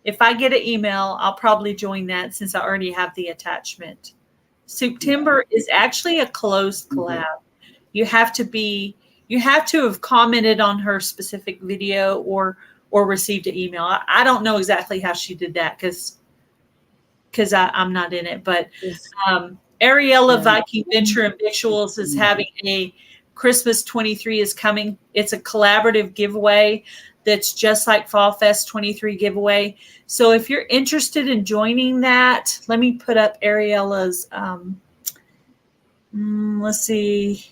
if I get an email, I'll probably join that since I already have the attachment. yeah. September is actually a closed Okay. collab. You have to be, you have to have commented on her specific video or received an email. I don't know exactly how she did that because I'm not in it, but Just Ariella yeah. Viking Venture and Victuals is having a Christmas 23 is coming. It's a collaborative giveaway that's just like Fall Fest 23 giveaway. So if you're interested in joining that, let me put up Ariella's. Let's see.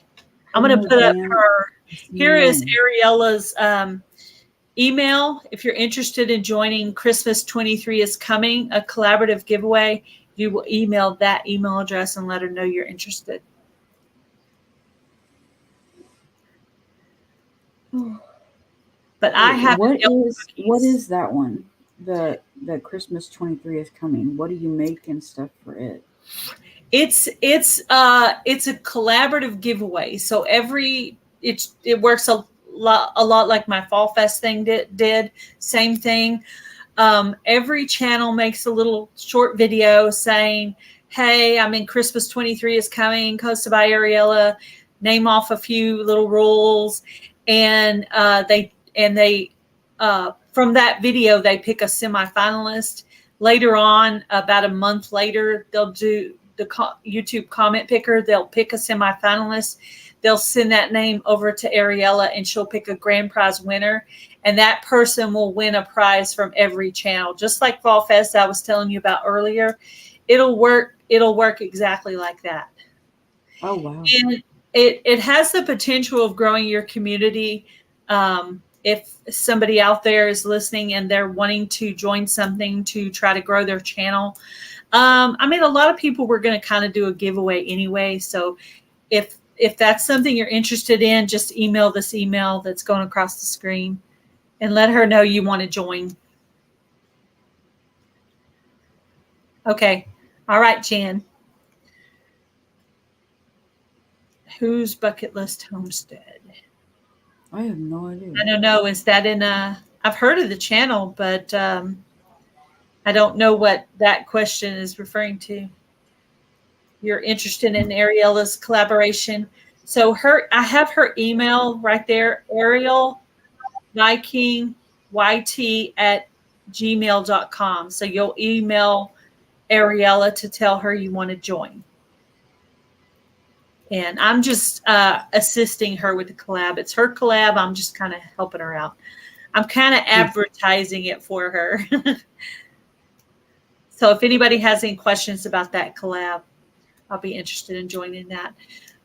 I I'm don't going to know, put up Dan. her. It's Here is no. Ariella's email. If you're interested in joining Christmas 23 is coming, a collaborative giveaway, you will email that email address and let her know you're interested. But I have What cookies. is that one? The Christmas 23 is coming. What do you make and stuff for it? It's a collaborative giveaway. So it works a lot like my Fall Fest thing did. Same thing. Every channel makes a little short video saying, "Hey, I'm in Christmas 23 is coming, hosted by Ariella." Name off a few little rules, and they from that video they pick a semifinalist. Later on, about a month later, they'll do the YouTube comment picker. They'll pick a semifinalist. They'll send that name over to Ariella, and she'll pick a grand prize winner. And that person will win a prize from every channel, just like Fall Fest I was telling you about earlier. It'll work exactly like that. Oh wow. And it has the potential of growing your community. If somebody out there is listening and they're wanting to join something to try to grow their channel, I mean, a lot of people were going to kind of do a giveaway anyway. So if that's something you're interested in, just email this email that's going across the screen and let her know you want to join. Okay. All right, Jan. Whose bucket list homestead? I have no idea. I don't know. Is that in I've heard of the channel, but I don't know what that question is referring to. You're interested in Ariella's collaboration. So I have her email right there, Ariel Viking YT@gmail.com. So you'll email Ariella to tell her you want to join. And I'm just assisting her with the collab. It's her collab. I'm just kind of helping her out. I'm kind of advertising it for her. So if anybody has any questions about that collab, I'll be interested in joining that.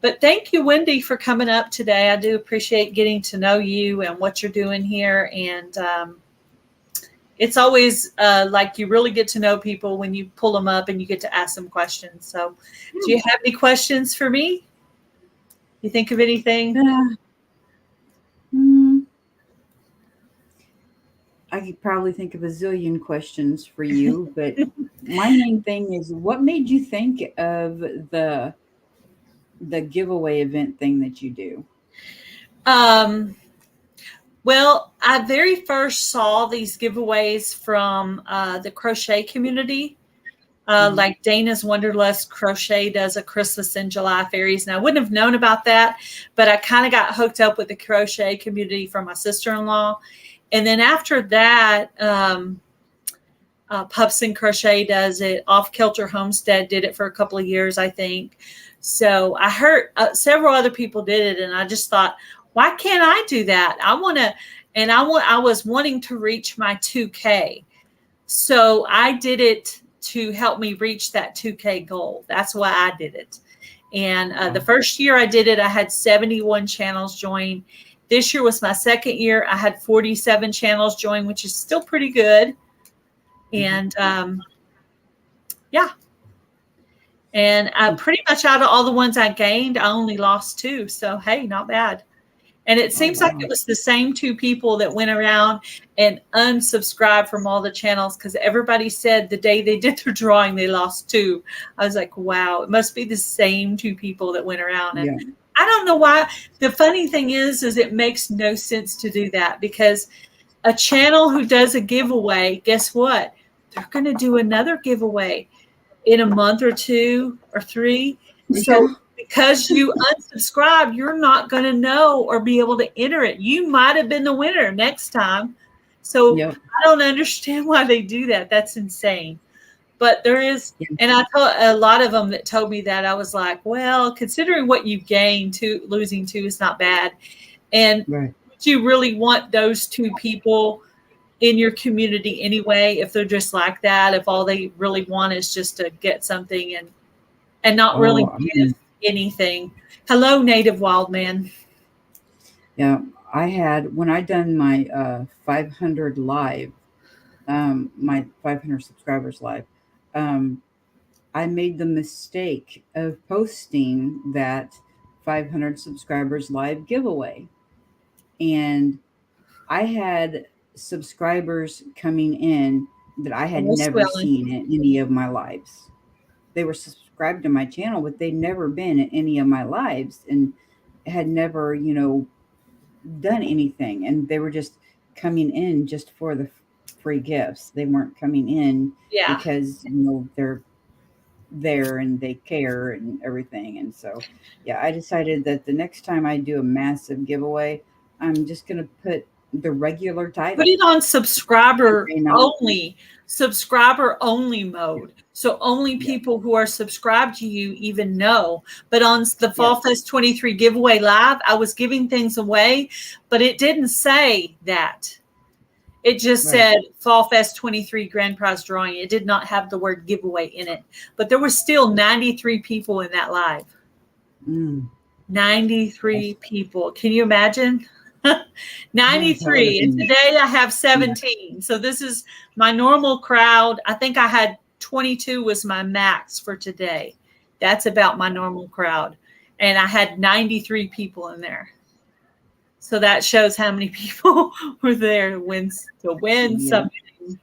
But thank you, Wendy, for coming up today. I do appreciate getting to know you and what you're doing here. And it's always like you really get to know people when you pull them up and you get to ask them questions. So do you have any questions for me? You think of anything? I could probably think of a zillion questions for you, but my main thing is what made you think of the giveaway event thing that you do? Well, I very first saw these giveaways from the crochet community. Like Dana's Wonderlust Crochet does a Christmas in July fairies. And I wouldn't have known about that, but I kind of got hooked up with the crochet community from my sister-in-law. And then after that, Pups and Crochet does it. Off Kilter Homestead did it for a couple of years, I think. So I heard several other people did it, and I just thought, why can't I do that? I was wanting to reach my 2K. So I did it to help me reach that 2K goal. That's why I did it. And the first year I did it, I had 71 channels join. This year was my second year. I had 47 channels join, which is still pretty good. And yeah. And pretty much out of all the ones I gained, I only lost 2. So, hey, not bad. And it Oh, seems like wow. it was the same two people that went around and unsubscribed from all the channels, because everybody said the day they did their drawing, they lost two. I was like, wow, it must be the same two people that went around. And Yeah. I don't know why. The funny thing is it makes no sense to do that, because a channel who does a giveaway, guess what? They're going to do another giveaway in a month or 2 or 3. So Yeah. because you unsubscribed, you're not going to know or be able to enter it. You might have been the winner next time. So Yep. I don't understand why they do that. That's insane. But there is, Yeah. and I told a lot of them that told me that, I was like, well, considering what you've gained, losing two is not bad. And Right. would you really want those two people in your community anyway, if they're just like that, if all they really want is just to get something and not really Oh, I give mean, anything? Hello, native wild man. yeah. I had, when I done my 500 live, my 500 subscribers live, um, I made the mistake of posting that 500 subscribers live giveaway. And I had subscribers coming in that I had Hello, never Swelling. seen in any of my lives. They were subscribed to my channel, but they'd never been in any of my lives and had never, done anything. And they were just coming in just for the free gifts. They weren't coming in Yeah. because, they're there and they care and everything. And so, yeah, I decided that the next time I do a massive giveaway, I'm just going to put the regular Put title. it on subscriber only mode. So only Yeah. people who are subscribed to you even know. But on the Yeah. Fall Fest 23 giveaway live, I was giving things away, but it didn't say that. It just Right. said Fall Fest 23 grand prize drawing. It did not have the word giveaway in it. But there were still 93 people in that live. Mm. 93 people. Can you imagine? Yeah, that would have 93. And been, today I have yeah. 17. So this is my normal crowd. I think I had 22 was my max for today. That's about my normal crowd. And I had 93 people in there. So that shows how many people were there to win Yeah. something.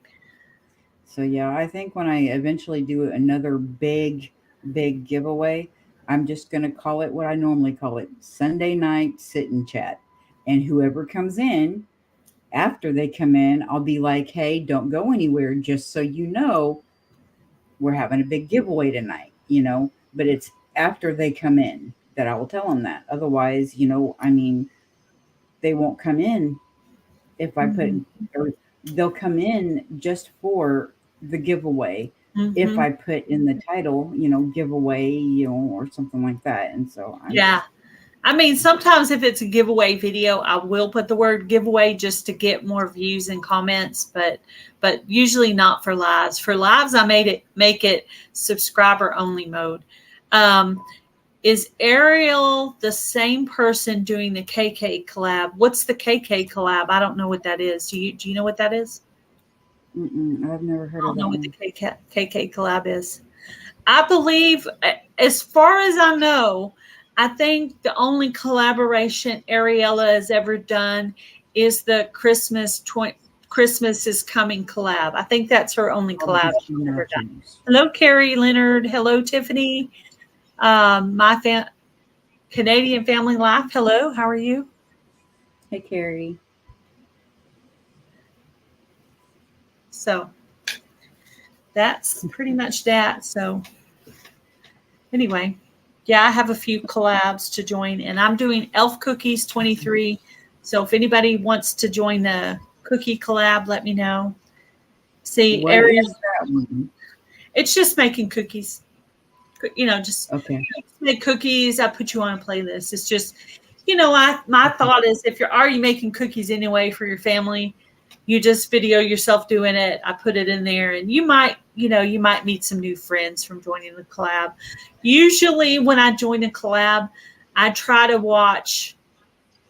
So yeah, I think when I eventually do another big, big giveaway, I'm just gonna call it what I normally call it: Sunday night sit and chat. And whoever comes in, after they come in, I'll be like, hey, don't go anywhere, just so you know, we're having a big giveaway tonight, but it's after they come in that I will tell them that. Otherwise, I mean, they won't come in if I put, Mm-hmm. or they'll come in just for the giveaway if Mm-hmm. I put in the title, giveaway, or something like that. And so I'm Yeah. just, I mean, sometimes if it's a giveaway video, I will put the word giveaway just to get more views and comments, but usually not for lives. For lives, I make it subscriber only mode. Is Ariel the same person doing the KK collab? What's the KK collab? I don't know what that is. Do you know what that is? I've never I heard of don't know that what the one. KK collab is. I believe, as far as I know, I think the only collaboration Ariella has ever done is the Christmas is Coming collab. I think that's her only Oh, collab because she she's ever done. matches. Hello, Carrie Leonard. Hello, Tiffany. My Canadian Family Life. Hello, how are you? Hey, Carrie. So that's pretty much that. So anyway, yeah, I have a few collabs to join, and I'm doing Elf Cookies 23. So if anybody wants to join the cookie collab, let me know. See, What Ariel, is that one? it's just making cookies. Just Okay. make cookies. I put you on a playlist. It's just, my Okay. thought is, if you're already making cookies anyway for your family, you just video yourself doing it. I put it in there, and you might meet some new friends from joining the collab. Usually when I join a collab, I try to watch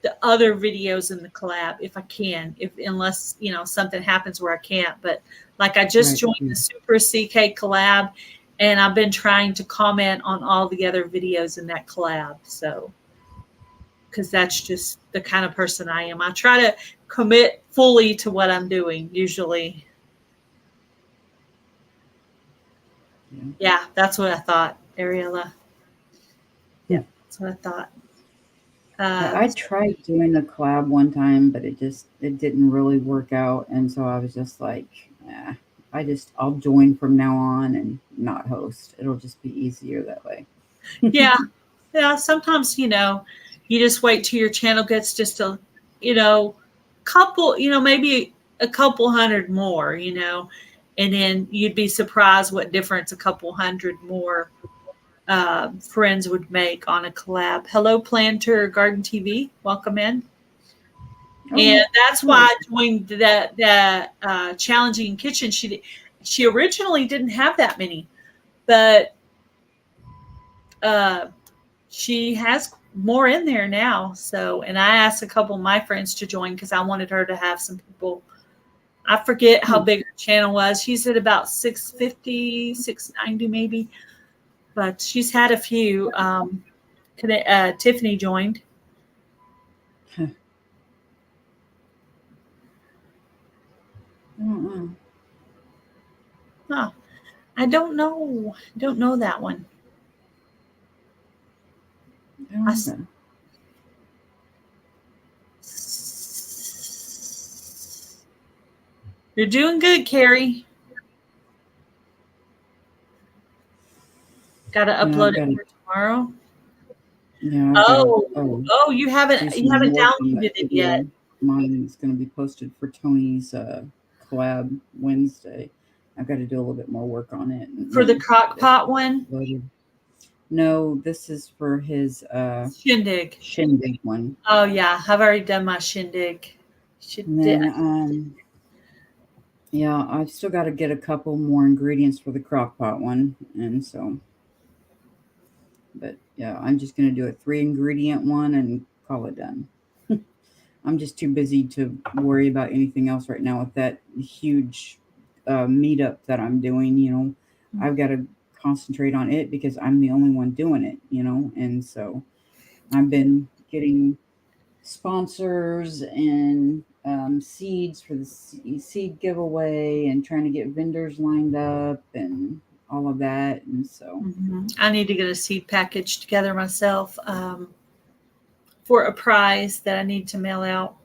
the other videos in the collab if I can, unless, something happens where I can't. But like, I just Right. joined the Super CK collab, and I've been trying to comment on all the other videos in that collab. So, because that's just the kind of person I am. I try to commit fully to what I'm doing usually. Yeah, that's what I thought, Ariella. Yeah, that's what I thought. I tried doing the collab one time, but it didn't really work out, and so I was just like, I'll join from now on and not host. It'll just be easier that way. Yeah. Sometimes, you just wait till your channel gets just a, couple, maybe a couple hundred more, and then you'd be surprised what difference a couple hundred more friends would make on a collab. Hello, Planter Garden TV. Welcome in. And that's why I joined that challenging kitchen. She originally didn't have that many, but she has more in there now. So, and I asked a couple of my friends to join because I wanted her to have some people. I forget how big her channel was. She's at about 650, 690 maybe, but she's had a few. Tiffany joined. Huh. I don't know. I don't know that one. You're doing good, Carrie. Got to upload it for tomorrow. Yeah. You haven't downloaded it yet. Mine is going to be posted for Tony's collab Wednesday. I've got to do a little bit more work on it. For the crock pot one? No, this is for his shindig one. Oh yeah, I've already done my shindig. Yeah, I've still got to get a couple more ingredients for the crock pot one, and so. But yeah, I'm just going to do a 3-ingredient one and call it done. I'm just too busy to worry about anything else right now with that huge meetup that I'm doing. I've got to concentrate on it because I'm the only one doing it, and so I've been getting sponsors and seeds for the seed giveaway and trying to get vendors lined up and all of that. And so I need to get a seed package together myself for a prize that I need to mail out.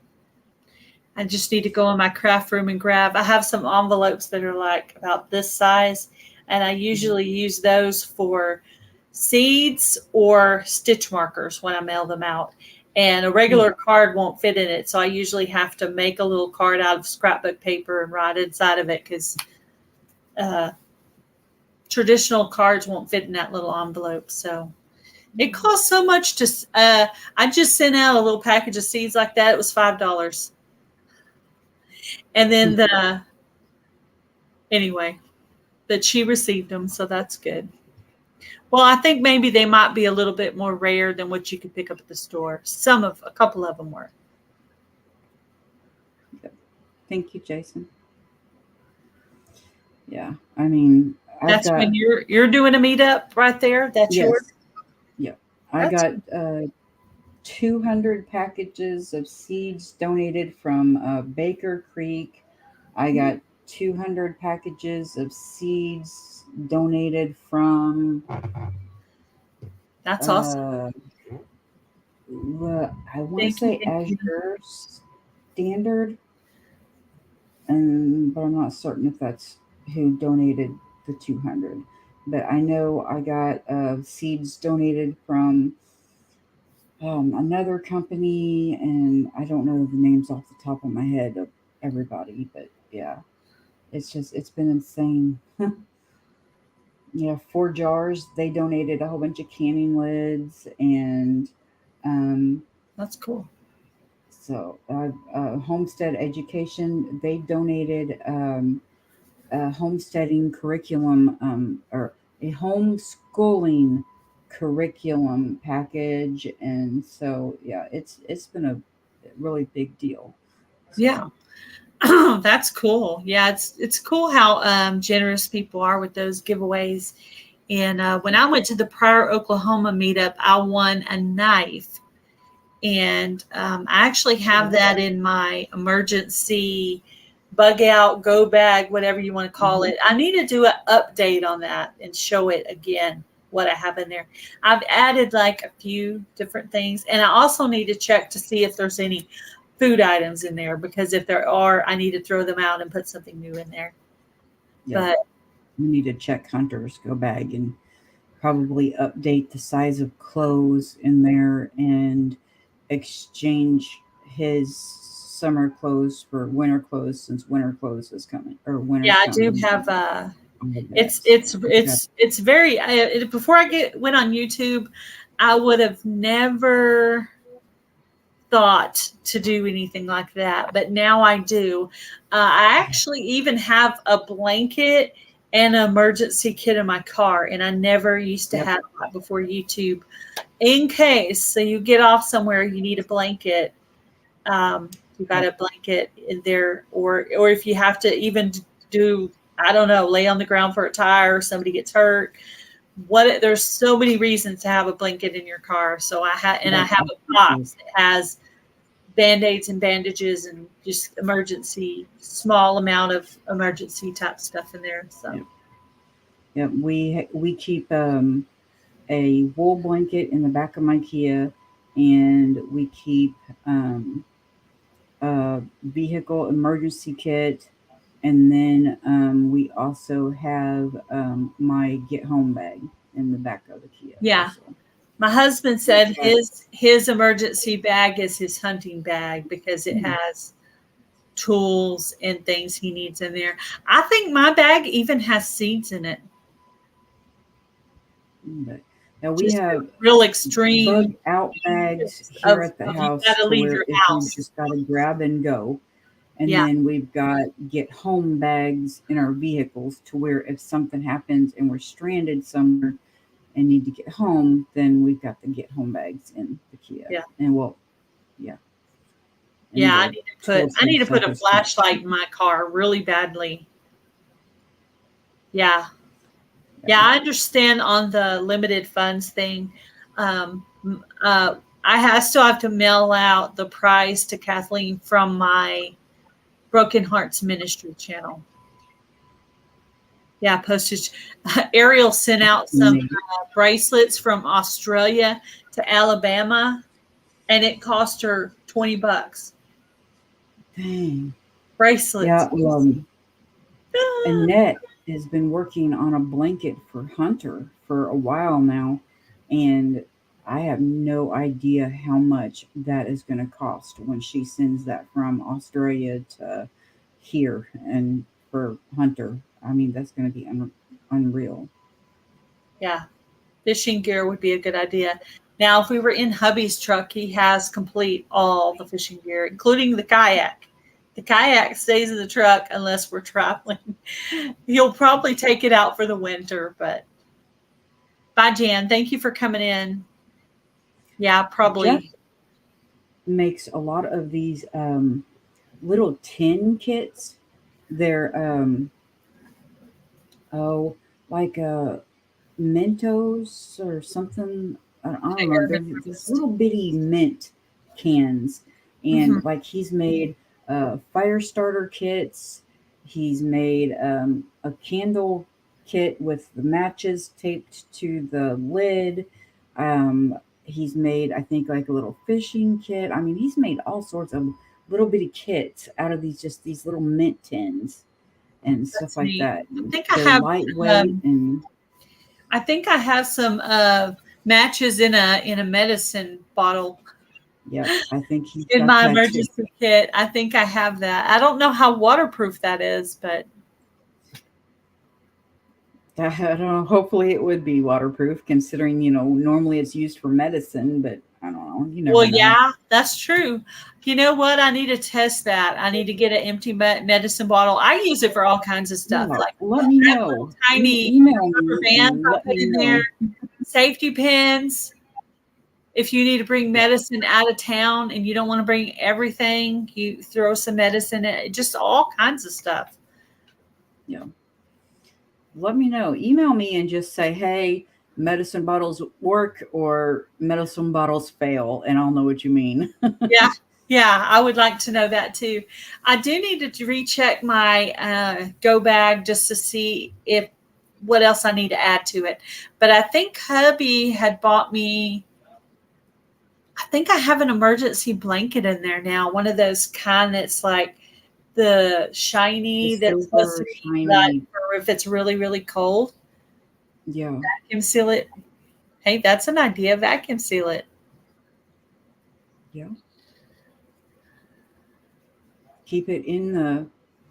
I just need to go in my craft room and grab. I have some envelopes that are like about this size, and I usually use those for seeds or stitch markers when I mail them out. And a regular card won't fit in it, so I usually have to make a little card out of scrapbook paper and write inside of it because traditional cards won't fit in that little envelope. So it costs so much to. I just sent out a little package of seeds like that. It was $5. And then anyway, that she received them, so that's good. Well, I think maybe they might be a little bit more rare than what you could pick up at the store. A couple of them were. Thank you, Jason. Yeah, I mean, when you're doing a meetup right there. That's yours. Yeah, I got 200 packages of seeds donated from Baker Creek. I got 200 packages of seeds donated from. That's awesome. I want to say Azure Standard, but I'm not certain if that's who donated the 200. But I know I got seeds donated from another company, and I don't know the names off the top of my head of everybody, but yeah, it's been insane. Yeah, 4 jars. They donated a whole bunch of canning lids, and that's cool. So Homestead Education, they donated a homesteading curriculum or a homeschooling curriculum package, and so yeah, it's been a really big deal. So. Yeah. That's cool. Yeah, it's cool how generous people are with those giveaways. And when I went to the Pryor, Oklahoma meetup, I won a knife And I actually have that in my emergency bug out, go bag, whatever you want to call it. I need to do an update on that and show it again what I have in there. I've added like a few different things, and I also need to check to see if there's any food items in there, because if there are, I need to throw them out and put something new in there. Yeah. But we need to check Hunter's go bag and probably update the size of clothes in there and exchange his summer clothes for winter clothes, since winter clothes is coming, or winter's yeah, I do coming. have it's very before I went on YouTube, I would have never thought to do anything like that, but now I do. I actually even have a blanket and an emergency kit in my car, and I never used to have that before YouTube, in case so you get off somewhere, you need a blanket. You got a blanket in there, or if you have to even do, I don't know, lay on the ground for a tire, or somebody gets hurt. There's so many reasons to have a blanket in your car. So I have a box that has Band-Aids and bandages and just small amount of emergency type stuff in there. So we keep a wool blanket in the back of my Kia, and we keep a vehicle emergency kit, and then we also have my get home bag in the back of the Kia. Yeah. Also. My husband said his emergency bag is his hunting bag because it has tools and things he needs in there. I think my bag even has seeds in it. But now we have real extreme bug out bags here at the house, to where if you just got to grab and go. And then we've got get home bags in our vehicles, to where if something happens and we're stranded somewhere and need to get home, then we've got the get home bags in the Kia. Yeah. And I need to put a flashlight in my car really badly. Yeah. Yeah, I understand on the limited funds thing. I still have to mail out the prize to Kathleen from my Broken Hearts Ministry channel. Yeah, postage. Ariel sent out some bracelets from Australia to Alabama, and it cost her $20. Dang. Bracelets. Yeah, Annette has been working on a blanket for Hunter for a while now, and I have no idea how much that is going to cost when she sends that from Australia to here. And for Hunter, I mean, that's going to be unreal. Yeah, fishing gear would be a good idea. Now, if we were in hubby's truck, he has complete all the fishing gear, including the kayak. The kayak stays in the truck unless we're traveling. He'll probably take it out for the winter, but bye, Jan. Thank you for coming in. Yeah, probably. Jeff makes a lot of these little tin kits. They're like Mentos or something. I don't know. They're these little bitty mint cans, and like he's made fire starter kits. He's made a candle kit with the matches taped to the lid. He's made, I think, like a little fishing kit. I mean, he's made all sorts of little bitty kits out of these little mint tins and stuff like that. I think They're lightweight and. I think I have some matches in a medicine bottle. Yeah, I think he's in my emergency kit. I think I have that. I don't know how waterproof that is, but I don't know. Hopefully, it would be waterproof, considering normally it's used for medicine. But I don't know. You never know. Yeah, that's true. You know what? I need to test that. I need to get an empty medicine bottle. I use it for all kinds of stuff. Yeah, like let me know. Tiny rubber bands I put in there. Safety pins. If you need to bring medicine out of town and you don't want to bring everything, you throw some medicine in. Just all kinds of stuff. Yeah. Let me know. Email me and just say, hey, medicine bottles work or medicine bottles fail, and I'll know what you mean. Yeah. Yeah, I would like to know that too. I do need to recheck my go bag just to see if what else I need to add to it. But I think hubby had bought me, I think I have an emergency blanket in there now. One of those kind that's like the The shiny that's supposed to super be like shiny, for if it's really, really cold. yeah, Vacuum seal it. Hey, that's an idea. Vacuum seal it. yeah. Keep it in the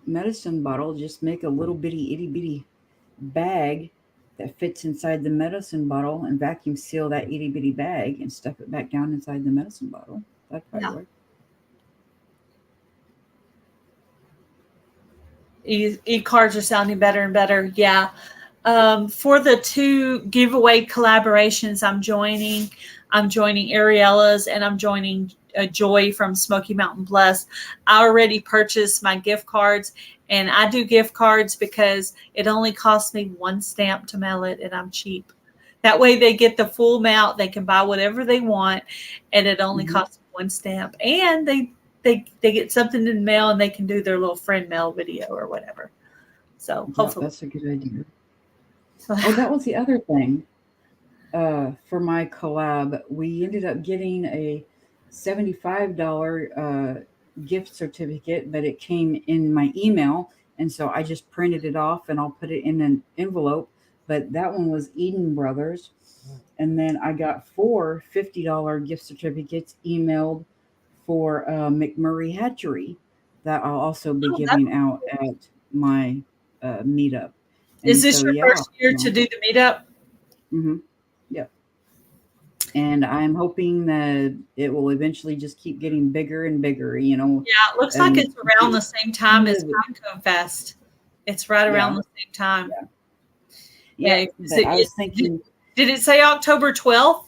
medicine bottle. Just make a little bitty itty bitty bag that fits inside the medicine bottle and vacuum seal that itty bitty bag and stuff it back down inside the medicine bottle. That'd probably Yeah. work. E-cards are sounding better and better. Yeah. For the 2 giveaway collaborations I'm joining Ariella's and I'm joining Joy from Smoky Mountain Bless. I already purchased my gift cards, and I do gift cards because it only costs me 1 stamp to mail it, and I'm cheap. That way they get the full amount. They can buy whatever they want, and it only Hmm. costs 1 stamp. And they get something in the mail, and they can do their little friend mail video or whatever. So Yeah, hopefully. that's a good idea. Oh, that was the other thing. For my collab, we ended up getting a $75 gift certificate, but it came in my email. And so I just printed it off and I'll put it in an envelope. But that one was Eden Brothers. And then I got 4 $50 gift certificates emailed for McMurray Hatchery that I'll also be Oh, that's giving out cool. at my meetup. Is And this so, your yeah. first year to do the meetup? Mm-hmm. Yep. And I'm hoping that it will eventually just keep getting bigger and bigger, Yeah, it looks like and it's around the same time as live. Pinecone Fest. It's right around Yeah, the same time. yeah, Yeah. yep. But I was thinking, Did it say October 12th?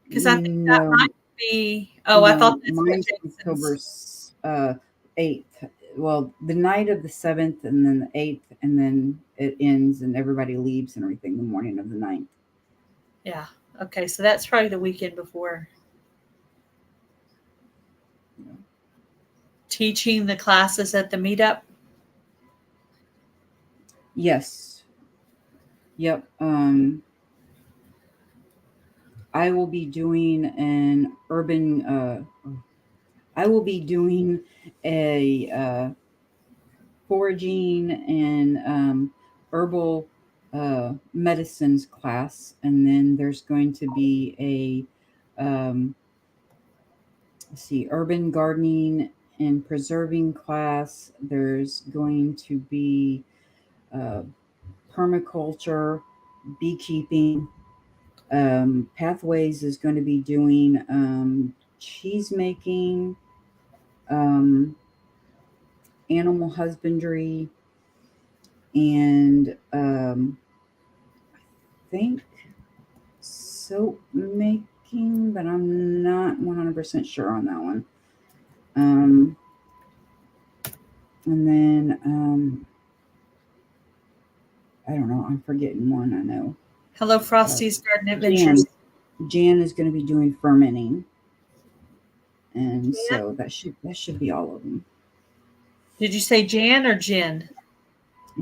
Because I think that no, might be. Oh, I thought no, that's what mine's October Jason's. 8th. Well, the night of the 7th, and then the 8th, and then it ends, and everybody leaves and everything the morning of the 9th. Yeah. Okay, so that's probably the weekend before. Yeah. Teaching the classes at the meetup. Yes. Yep. I will be doing an urban. I will be doing a foraging and herbal medicines class, and then there's going to be let's see, urban gardening and preserving class. There's going to be uh, permaculture, beekeeping. Pathways is going to be doing cheese making, um, animal husbandry, and I think soap making, but I'm not 100% sure on that one. Um, and then I don't know. I'm forgetting one. I know. Hello, Uh, Frosty's Garden Adventures. Jan. Jan is going to be doing fermenting, and Jan? so that should be all of them. Did you say Jan or Jen?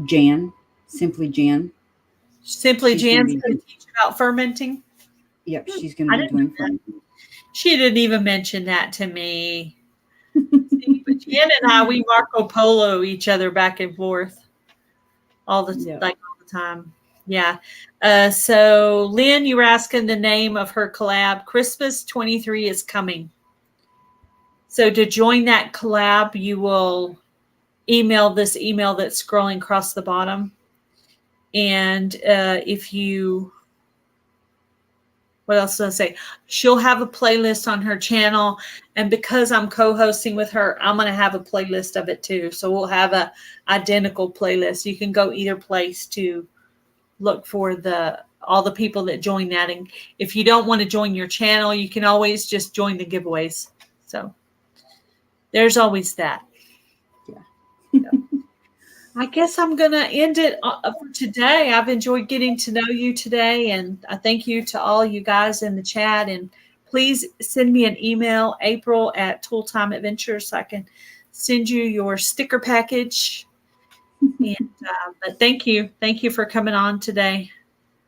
Jan, simply Jan. Simply She's going to Jan's be. going to teach about fermenting. Yep, she's going to I be didn't know doing that. fermenting. She didn't even mention that to me. See, but Jen and I, we Marco Polo each other back and forth all the Yeah. all the time. Yeah. So Lynn, you were asking the name of her collab. Christmas 23 is coming. So to join that collab, you will email this email that's scrolling across the bottom. And if you, what else did I say? She'll have a playlist on her channel. And because I'm co-hosting with her, I'm going to have a playlist of it too. So we'll have a identical playlist. You can go either place to look for all the people that join that. And if you don't want to join your channel, you can always just join the giveaways. So there's always that. Yeah. I guess I'm going to end it for today. I've enjoyed getting to know you today, and I thank you to all you guys in the chat. And please send me an email, April@Tooltime Adventures, so I can send you your sticker package. And but thank you for coming on today.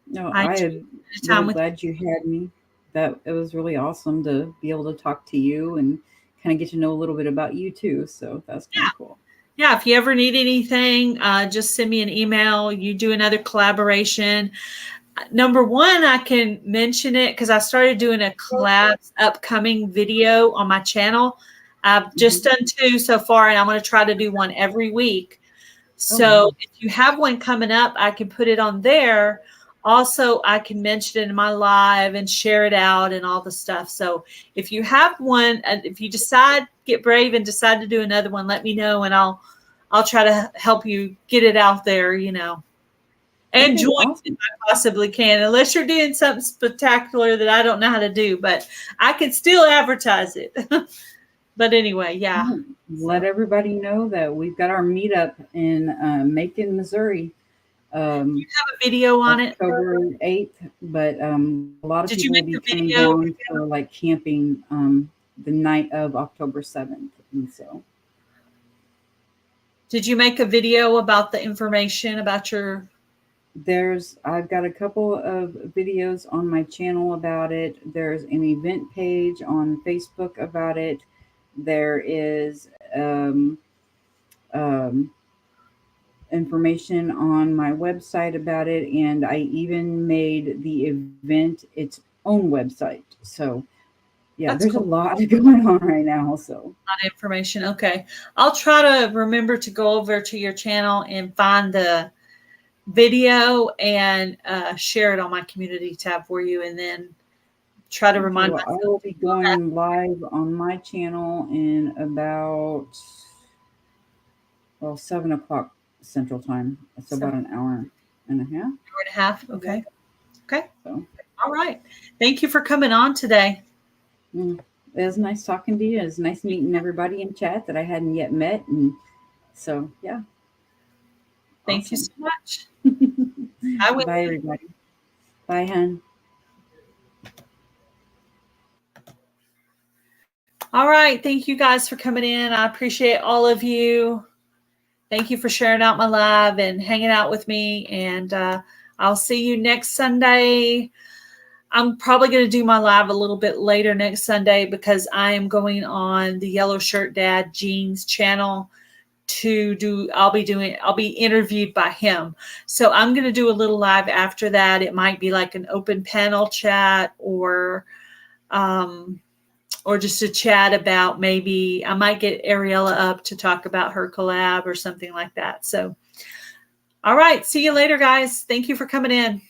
No, I I enjoyed am the time really with glad you had me. That it was really awesome to be able to talk to you and kind of get to know a little bit about you too. So that's kind of cool. Yeah, if you ever need anything, just send me an email. You do another collaboration. Number one, I can mention it because I started doing a collab upcoming video on my channel. I've just done 2 so far, and I'm going to try to do one every week. So if you have one coming up, I can put it on there. Also, I can mention it in my live and share it out and all the stuff. So if you have one, if you get brave and decide to do another one, let me know, and I'll try to help you get it out there, and join awesome. if I possibly can, unless you're doing something spectacular that I don't know how to do, but I can still advertise it. But anyway, yeah. Let everybody know that we've got our meetup in Macon, Missouri. You have a video on it? October 8th, but a lot of Did you people will make be the coming video? down for like camping the night of October 7th. And so Did you make a video about the information about your... I've got a couple of videos on my channel about it. There's an event page on Facebook about it. There is information on my website about it, and I even made the event its own website. So yeah, That's there's cool. a lot going on right now. So a lot of information. Okay, I'll try to remember to go over to your channel and find the video and share it on my community tab for you, and then try to remind myself. I will be going live on my channel in about 7 o'clock Central Time. It's about an hour and a half. Hour and a half. Okay. Okay. So all right. Thank you for coming on today. It was nice talking to you. It was nice meeting everybody in chat that I hadn't yet met, and so yeah. Thank you so much. Bye, everybody. Bye, hon. All right. Thank you guys for coming in. I appreciate all of you. Thank you for sharing out my live and hanging out with me. And I'll see you next Sunday. I'm probably going to do my live a little bit later next Sunday because I am going on the Yellow Shirt Dad Jeans channel I'll be interviewed by him. So I'm going to do a little live after that. It might be like an open panel chat or just a chat about, maybe I might get Ariella up to talk about her collab or something like that. So, all right. See you later, guys. Thank you for coming in.